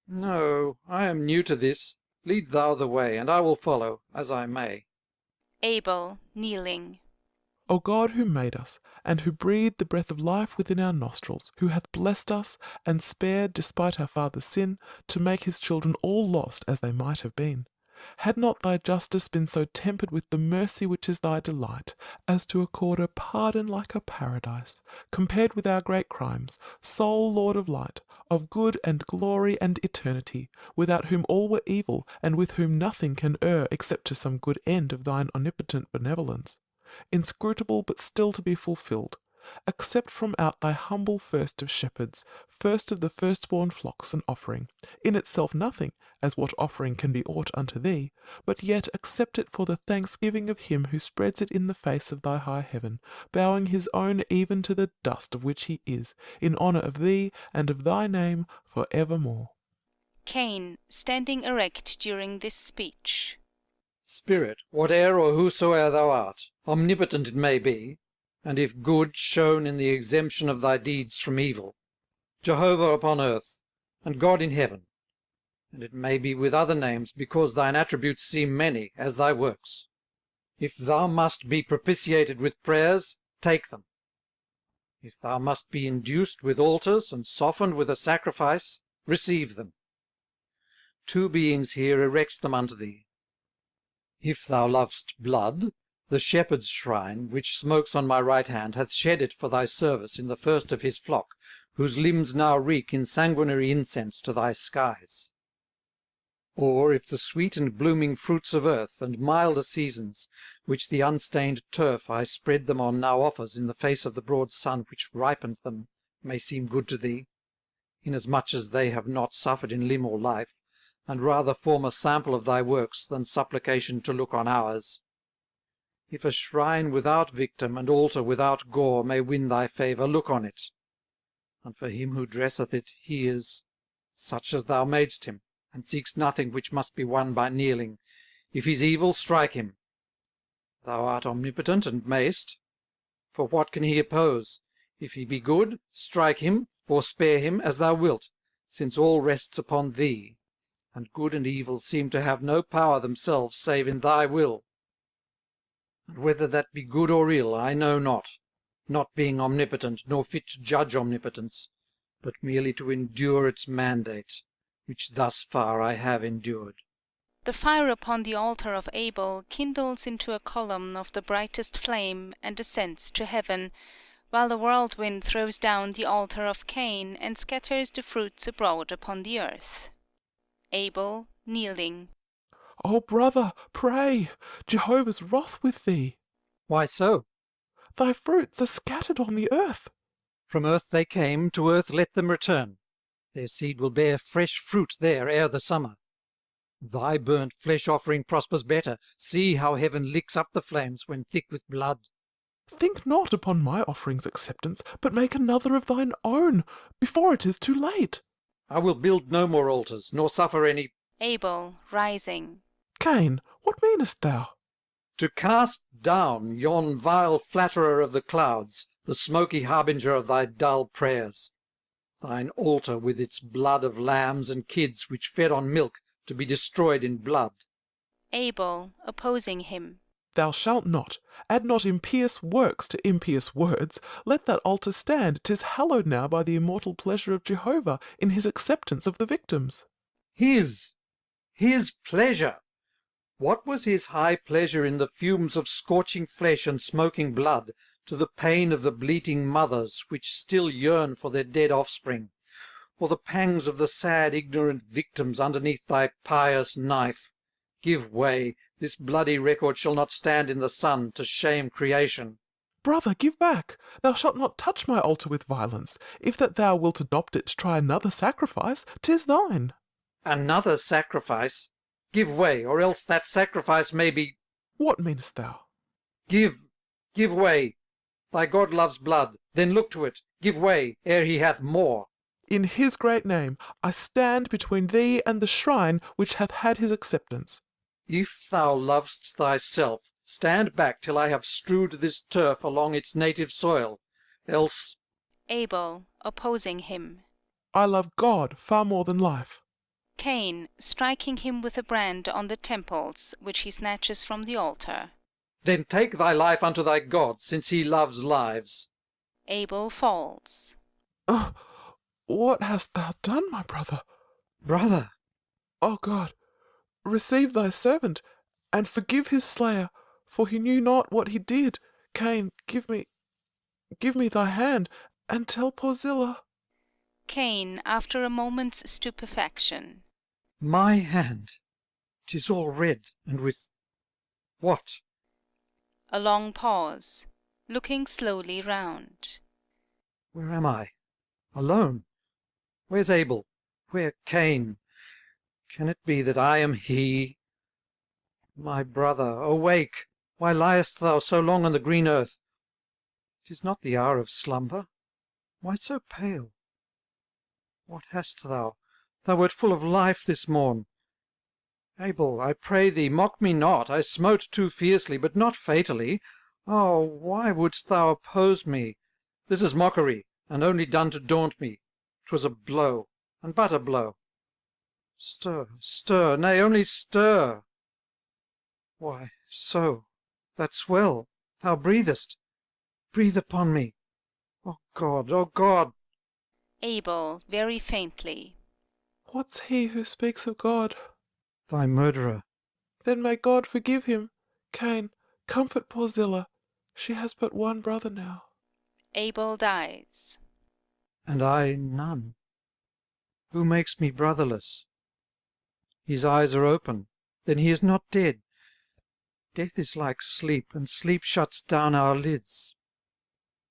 No, I am new to this. Lead thou the way, and I will follow, as I may. Abel, kneeling. O God, who made us, and who breathed the breath of life within our nostrils, who hath blessed us, and spared, despite our father's sin, to make his children all lost as they might have been, had not thy justice been so tempered with the mercy which is thy delight, as to accord a pardon like a paradise, compared with our great crimes, sole Lord of light, of good and glory and eternity, without whom all were evil, and with whom nothing can err except to some good end of thine omnipotent benevolence, inscrutable but still to be fulfilled, accept from out thy humble first of shepherds, first of the firstborn flocks an offering, in itself nothing, as what offering can be aught unto thee, but yet accept it for the thanksgiving of him who spreads it in the face of thy high heaven, bowing his own even to the dust of which he is, in honour of thee and of thy name for evermore. Cain, standing erect during this speech. Spirit, whate'er or whosoe'er thou art, omnipotent it may be, and if good, shown in the exemption of thy deeds from evil, Jehovah upon earth, and God in heaven, and it may be with other names, because thine attributes seem many, as thy works. If thou must be propitiated with prayers, take them. If thou must be induced with altars, and softened with a sacrifice, receive them. 2 beings here erect them unto thee. If thou lovest blood, the shepherd's shrine, which smokes on my right hand, hath shed it for thy service in the first of his flock, whose limbs now reek in sanguinary incense to thy skies. Or if the sweet and blooming fruits of earth, and milder seasons, which the unstained turf I spread them on now offers in the face of the broad sun which ripened them, may seem good to thee, inasmuch as they have not suffered in limb or life, and rather form a sample of thy works than supplication to look on ours. If a shrine without victim and altar without gore may win thy favour, look on it. And for him who dresseth it, he is such as thou madest him, and seeks nothing which must be won by kneeling. If he's evil, strike him. Thou art omnipotent and mayst. For what can he oppose? If he be good, strike him, or spare him, as thou wilt, since all rests upon thee, and good and evil seem to have no power themselves save in thy will. And whether that be good or ill, I know not, not being omnipotent, nor fit to judge omnipotence, but merely to endure its mandate, which thus far I have endured. The fire upon the altar of Abel kindles into a column of the brightest flame and ascends to heaven, while the whirlwind throws down the altar of Cain and scatters the fruits abroad upon the earth. Abel, kneeling. O brother, pray! Jehovah's wroth with thee. Why so? Thy fruits are scattered on the earth. From earth they came, to earth let them return. Their seed will bear fresh fruit there ere the summer. Thy burnt flesh offering prospers better. See how heaven licks up the flames when thick with blood. Think not upon my offering's acceptance, but make another of thine own, before it is too late. I will build no more altars, nor suffer any. Abel, rising. Cain, what meanest thou? To cast down yon vile flatterer of the clouds, the smoky harbinger of thy dull prayers. Thine altar with its blood of lambs and kids which fed on milk, to be destroyed in blood. Abel, opposing him. Thou shalt not. Add not impious works to impious words. Let that altar stand. 'Tis hallowed now by the immortal pleasure of Jehovah in his acceptance of the victims. His pleasure! What was his high pleasure in the fumes of scorching flesh and smoking blood, to the pain of the bleating mothers which still yearn for their dead offspring, or the pangs of the sad ignorant victims underneath thy pious knife? Give way, this bloody record shall not stand in the sun to shame creation. Brother, give back. Thou shalt not touch my altar with violence. If that thou wilt adopt it to try another sacrifice, 'tis thine. Another sacrifice? Give way, or else that sacrifice may be— What meanest thou? Give way. Thy God loves blood, then look to it. Give way, ere he hath more. In his great name, I stand between thee and the shrine which hath had his acceptance. If thou lov'st thyself, stand back till I have strewed this turf along its native soil, else— Abel, opposing him. I love God far more than life. Cain, striking him with a brand on the temples, which he snatches from the altar. Then take thy life unto thy God, since he loves lives. Abel falls. Oh, what hast thou done, my brother? Brother! O God, receive thy servant, and forgive his slayer, for he knew not what he did. Cain, give me thy hand, and tell poor Zillah. Cain, after a moment's stupefaction. My hand? 'Tis all red, and with— what? A long pause, looking slowly round. Where am I? Alone? Where's Abel? Where Cain? Can it be that I am he? My brother, awake! Why liest thou so long on the green earth? 'Tis not the hour of slumber. Why so pale? What hast thou? Thou wert full of life this morn. Abel, I pray thee, mock me not. I smote too fiercely, but not fatally. Oh, why wouldst thou oppose me? This is mockery, and only done to daunt me. 'Twas a blow, and but a blow. Stir, stir, nay, only stir. Why, so, that's well. Thou breathest. Breathe upon me. O God, O God! Abel, very faintly. What's he who speaks of God? Thy murderer. Then may God forgive him. Cain, comfort poor Zillah. She has but one brother now. Abel dies. And I none. Who makes me brotherless? His eyes are open, then he is not dead. Death is like sleep, and sleep shuts down our lids.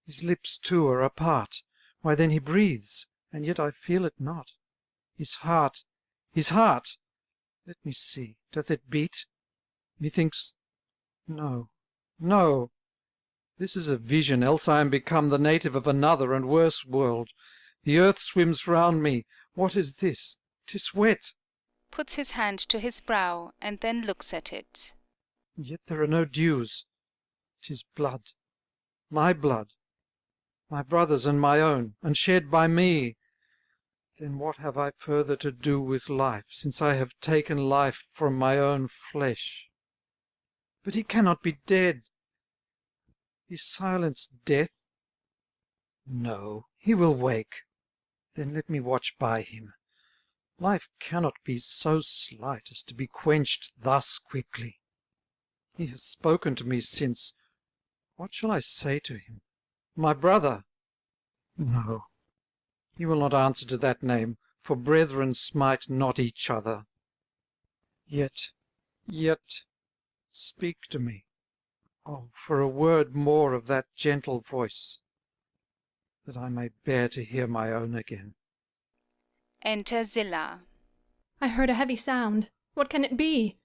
His lips too are apart. Why then he breathes, and yet I feel it not. His heart! Let me see, doth it beat? Methinks— no, No, this is a vision, else I am become the native of another and worse world. The earth swims round me. What is this? 'Tis wet. Puts his hand to his brow, and then looks at it. Yet there are no dews. 'Tis blood. My blood. My brother's and my own, and shed by me. Then what have I further to do with life, since I have taken life from my own flesh? But he cannot be dead. Is silence death? No, he will wake. Then let me watch by him. Life cannot be so slight as to be quenched thus quickly. He has spoken to me since. What shall I say to him? My brother? No, he will not answer to that name, for brethren smite not each other. Yet, speak to me. Oh, for a word more of that gentle voice, that I may bear to hear my own again. Enter Zillah. I heard a heavy sound. What can it be?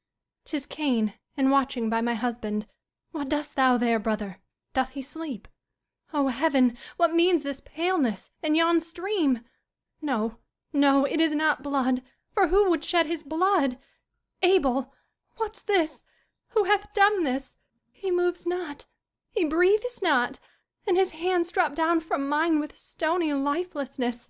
'Tis Cain, and watching by my husband. What dost thou there, brother? Doth he sleep? O heaven, what means this paleness, and yon stream? No, no, it is not blood, for who would shed his blood? Abel, what's this? Who hath done this? He moves not, he breathes not, and his hands drop down from mine with stony lifelessness.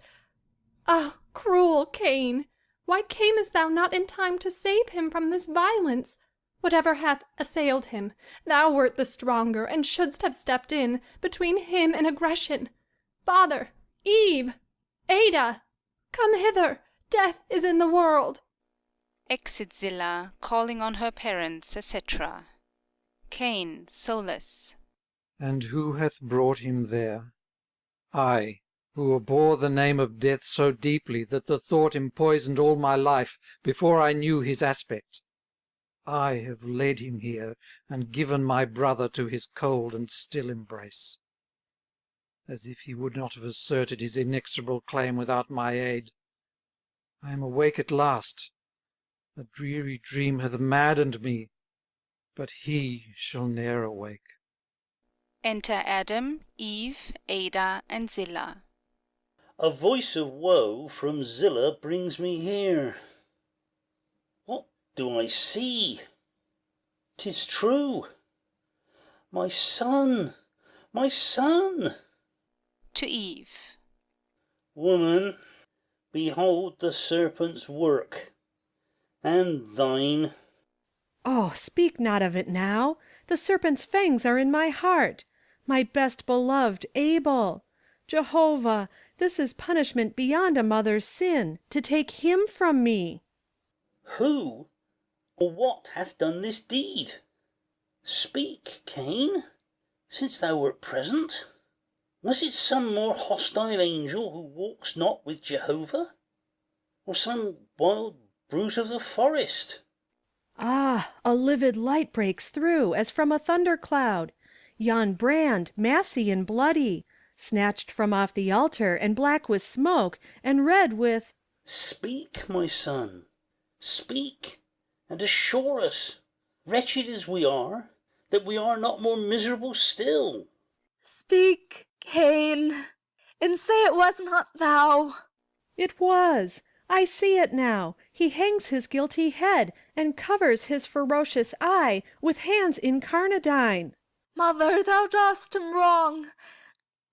Ah, cruel Cain, why camest thou not in time to save him from this violence? Whatever hath assailed him, thou wert the stronger, and shouldst have stepped in between him and aggression. Father, Eve, Ada, come hither, death is in the world. Exit Zillah, calling on her parents, etc. Cain, solus. And who hath brought him there? I, who abhor the name of death so deeply that the thought empoisoned all my life before I knew his aspect. I have led him here, and given my brother to his cold and still embrace. As if he would not have asserted his inexorable claim without my aid. I am awake at last. A dreary dream hath maddened me, but he shall ne'er awake. Enter Adam, Eve, Ada, and Zillah. A voice of woe from Zillah brings me here. What do I see? 'Tis true. My son, my son! To Eve. Woman, behold the serpent's work, and thine. Oh, speak not of it now. The serpent's fangs are in my heart. My best beloved Abel. Jehovah, this is punishment beyond a mother's sin, to take him from me. Who or what hath done this deed? Speak, Cain, since thou wert present. Was it some more hostile angel who walks not with Jehovah? Or some wild brute of the forest? Ah, a livid light breaks through, as from a thundercloud. Yon brand, massy and bloody, snatched from off the altar, and black with smoke, and red with— Speak, my son, speak, and assure us, wretched as we are, that we are not more miserable still. Speak, Cain, and say it was not thou. It was. I see it now. He hangs his guilty head, and covers his ferocious eye with hands incarnadine. Mother, thou dost him wrong.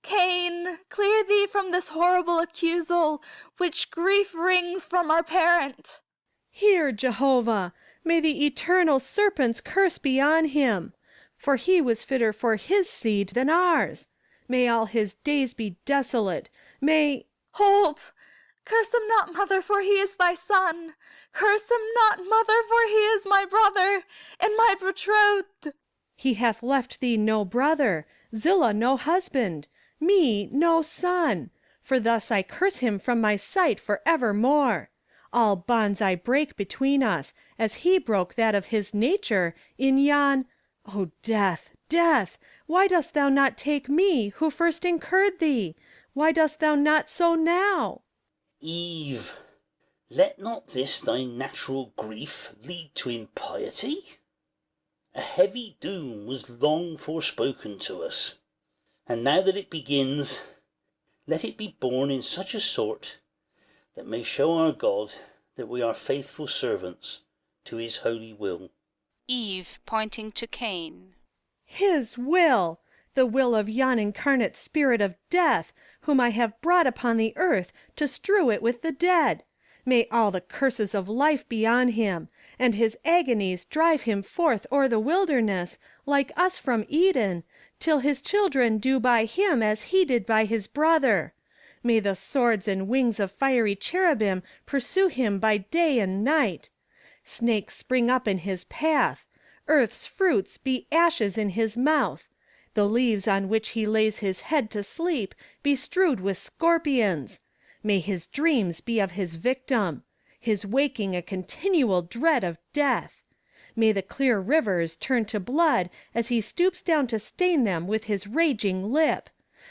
Cain, clear thee from this horrible accusal, which grief wrings from our parent. Hear, Jehovah, may the eternal serpent's curse be on him, for he was fitter for his seed than ours. May all his days be desolate. May— Hold! Curse him not, mother, for he is thy son. Curse him not, mother, for he is my brother, and my betrothed. He hath left thee no brother, Zillah no husband, me no son, for thus I curse him from my sight for evermore. All bonds I break between us, as he broke that of his nature in yon— death, death, why dost thou not take me, who first incurred thee? Why dost thou not so now? Eve, let not this thy natural grief lead to impiety? A heavy doom was long forspoken to us, and now that it begins, let it be born in such a sort that may show our God that we are faithful servants to his holy will. Eve, pointing to Cain. His will! The will of yon incarnate spirit of death, whom I have brought upon the earth to strew it with the dead. May all the curses of life be on him, and his agonies drive him forth o'er the wilderness, like us from Eden, till his children do by him as he did by his brother. May the swords and wings of fiery cherubim pursue him by day and night. Snakes spring up in his path. Earth's fruits be ashes in his mouth. The leaves on which he lays his head to sleep be strewed with scorpions. May his dreams be of his victim, his waking a continual dread of death. May the clear rivers turn to blood as he stoops down to stain them with his raging lip.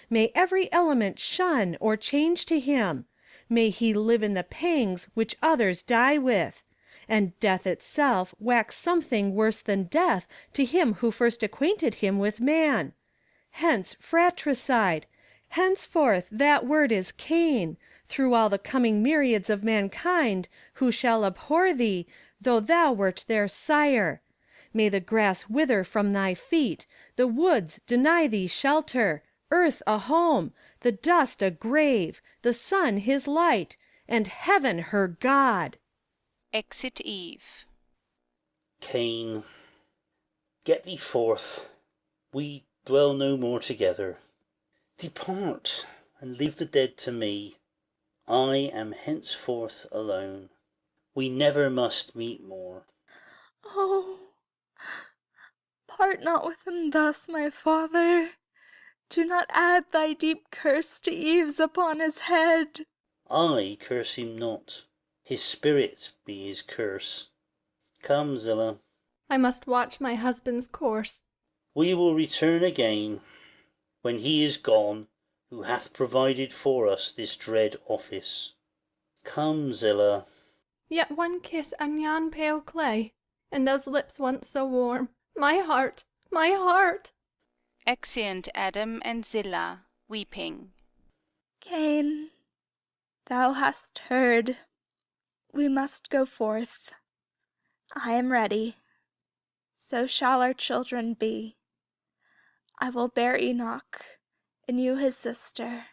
May every element shun or change to him. May he live in the pangs which others die with. And death itself wax something worse than death to him who first acquainted him with man. Hence fratricide. Henceforth that word is Cain, through all the coming myriads of mankind, who shall abhor thee, though thou wert their sire. May the grass wither from thy feet, the woods deny thee shelter, earth a home, the dust a grave, the sun his light, and heaven her God. Exit Eve. Cain, get thee forth. We dwell no more together. Depart, and leave the dead to me. I am henceforth alone. We never must meet more. Oh, part not with him thus, my father. Do not add thy deep curse to Eve's upon his head. I curse him not. His spirit be his curse. Come, Zillah. I must watch my husband's course. We will return again, when he is gone, who hath provided for us this dread office. Come, Zillah. Yet one kiss on yon pale clay, and those lips once so warm. My heart, my heart! Exeunt Adam and Zillah, weeping. Cain, thou hast heard. We must go forth. I am ready. So shall our children be. I will bear Enoch, and you his sister.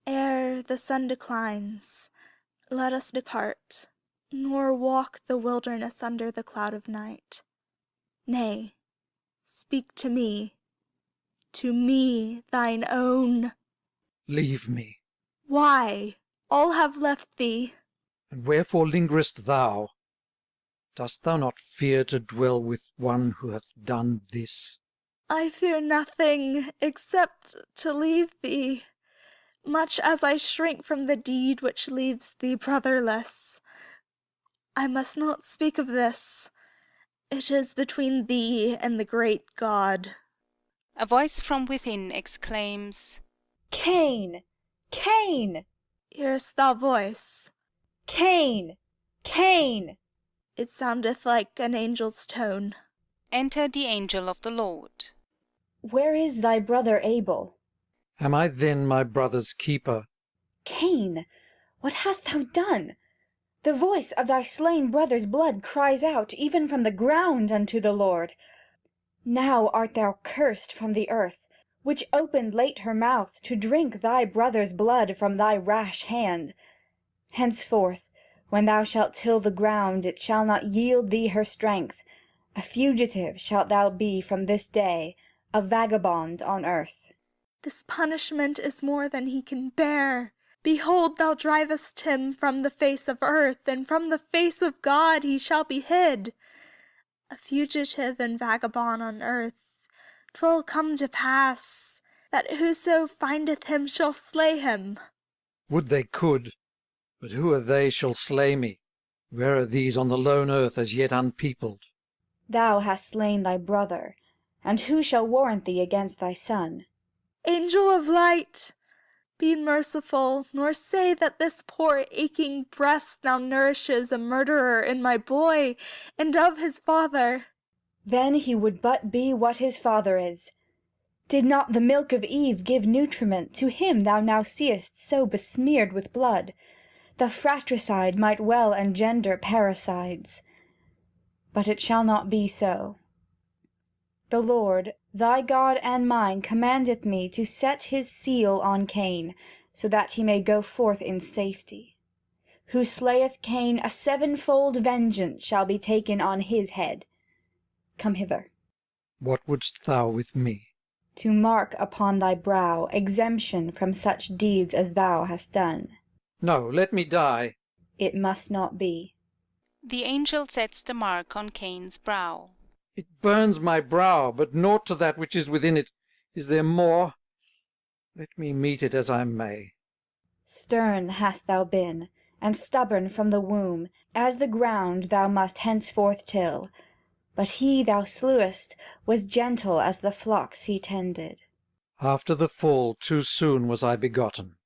Ere the sun declines, let us depart, nor walk the wilderness under the cloud of night. Nay, speak to me, thine own. Leave me. Why? All have left thee. And wherefore lingerest thou? Dost thou not fear to dwell with one who hath done this? I fear nothing except to leave thee, much as I shrink from the deed which leaves thee brotherless. I must not speak of this. It is between thee and the great God. A voice from within exclaims, Cain! Cain! Hearest thou voice? Cain! Cain! It soundeth like an angel's tone. Enter the angel of the Lord. Where is thy brother Abel? Am I then my brother's keeper? Cain, what hast thou done? The voice of thy slain brother's blood cries out even from the ground unto the Lord. Now art thou cursed from the earth, which opened late her mouth to drink thy brother's blood from thy rash hand. Henceforth, when thou shalt till the ground, it shall not yield thee her strength. A fugitive shalt thou be from this day, a vagabond on earth. This punishment is more than he can bear. Behold, thou drivest him from the face of earth, and from the face of God he shall be hid. A fugitive and vagabond on earth, 'twill come to pass that whoso findeth him shall slay him. Would they could, but who are they shall slay me? Where are these on the lone earth as yet unpeopled? Thou hast slain thy brother, and who shall warrant thee against thy son? Angel of light, be merciful, nor say that this poor aching breast now nourishes a murderer in my boy and of his father. Then he would but be what his father is. Did not the milk of Eve give nutriment to him thou now seest so besmeared with blood? The fratricide might well engender parricides. But it shall not be so. The Lord, thy God and mine, commandeth me to set his seal on Cain, so that he may go forth in safety. Who slayeth Cain, a sevenfold vengeance shall be taken on his head. Come hither. What wouldst thou with me? To mark upon thy brow exemption from such deeds as thou hast done. No, let me die. It must not be. The angel sets the mark on Cain's brow. It burns my brow, but naught to that which is within it. Is there more? Let me meet it as I may. Stern hast thou been, and stubborn from the womb, as the ground thou must henceforth till. But he thou slewest was gentle as the flocks he tended. After the fall too soon was I begotten.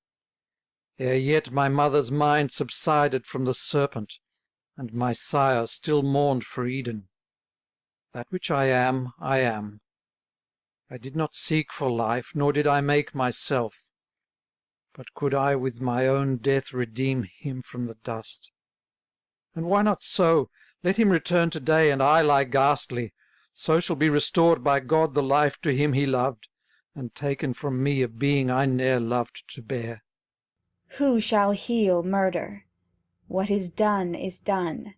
Ere yet my mother's mind subsided from the serpent, and my sire still mourned for Eden. That which I am, I am. I did not seek for life, nor did I make myself. But could I with my own death redeem him from the dust? And why not so? Let him return today, and I lie ghastly. So shall be restored by God the life to him he loved, and taken from me a being I ne'er loved to bear. Who shall heal murder? What is done is done.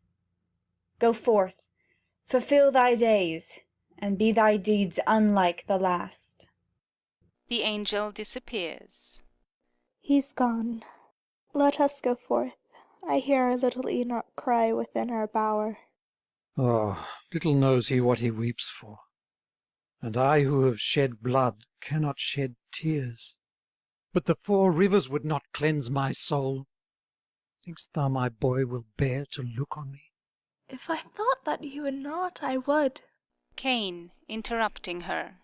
Go forth, fulfill thy days, and be thy deeds unlike the last. The angel disappears. He's gone. Let us go forth. I hear our little Enoch cry within our bower. Oh, little knows he what he weeps for. And I who have shed blood cannot shed tears. But the 4 rivers would not cleanse my soul. Think'st thou my boy will bear to look on me? If I thought that he would not, I would. Cain, interrupting her.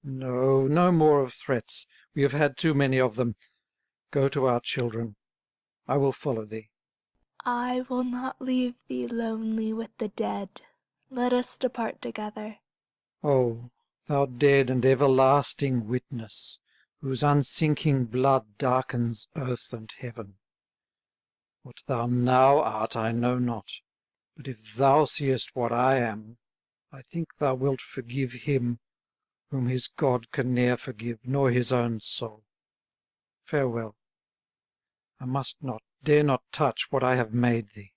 No, no more of threats. We have had too many of them. Go to our children. I will follow thee. I will not leave thee lonely with the dead. Let us depart together. Oh, thou dead and everlasting witness, whose unsinking blood darkens earth and heaven. What thou now art I know not, but if thou seest what I am, I think thou wilt forgive him whom his God can ne'er forgive, nor his own soul. Farewell. I must not, dare not touch what I have made thee.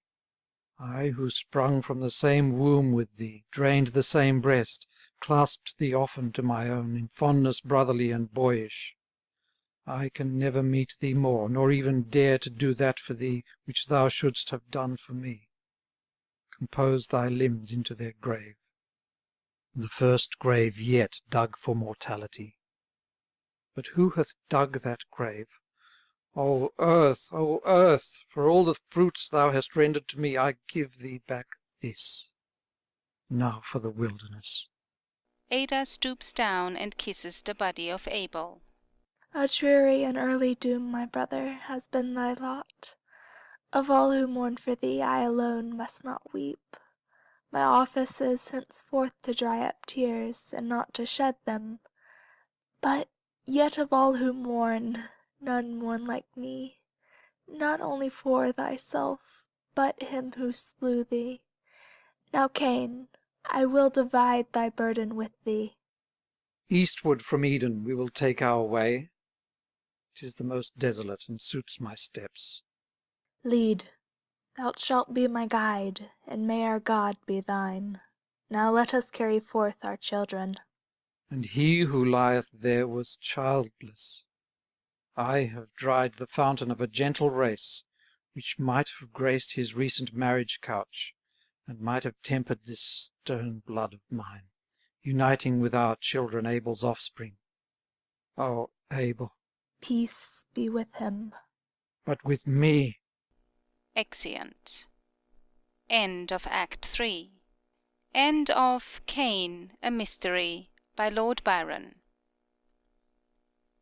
I who sprung from the same womb with thee, drained the same breast, clasped thee often to my own, in fondness brotherly and boyish. I can never meet thee more, nor even dare to do that for thee which thou shouldst have done for me. Compose thy limbs into their grave, the first grave yet dug for mortality. But who hath dug that grave? O earth, for all the fruits thou hast rendered to me, I give thee back this. Now for the wilderness. Ada stoops down and kisses the body of Abel. A dreary and early doom, my brother, has been thy lot. Of all who mourn for thee, I alone must not weep. My office is henceforth to dry up tears, and not to shed them. But yet of all who mourn, none mourn like me, not only for thyself, but him who slew thee. Now, Cain, I will divide thy burden with thee. Eastward from Eden we will take our way. 'Tis the most desolate, and suits my steps. Lead. Thou shalt be my guide, and may our God be thine. Now let us carry forth our children. And he who lieth there was childless. I have dried the fountain of a gentle race, which might have graced his recent marriage couch, and might have tempered this stern blood of mine, uniting with our children Abel's offspring. O Abel! Peace be with him. But with me. Exeunt. End of Act 3. End of Cain, a Mystery, by Lord Byron.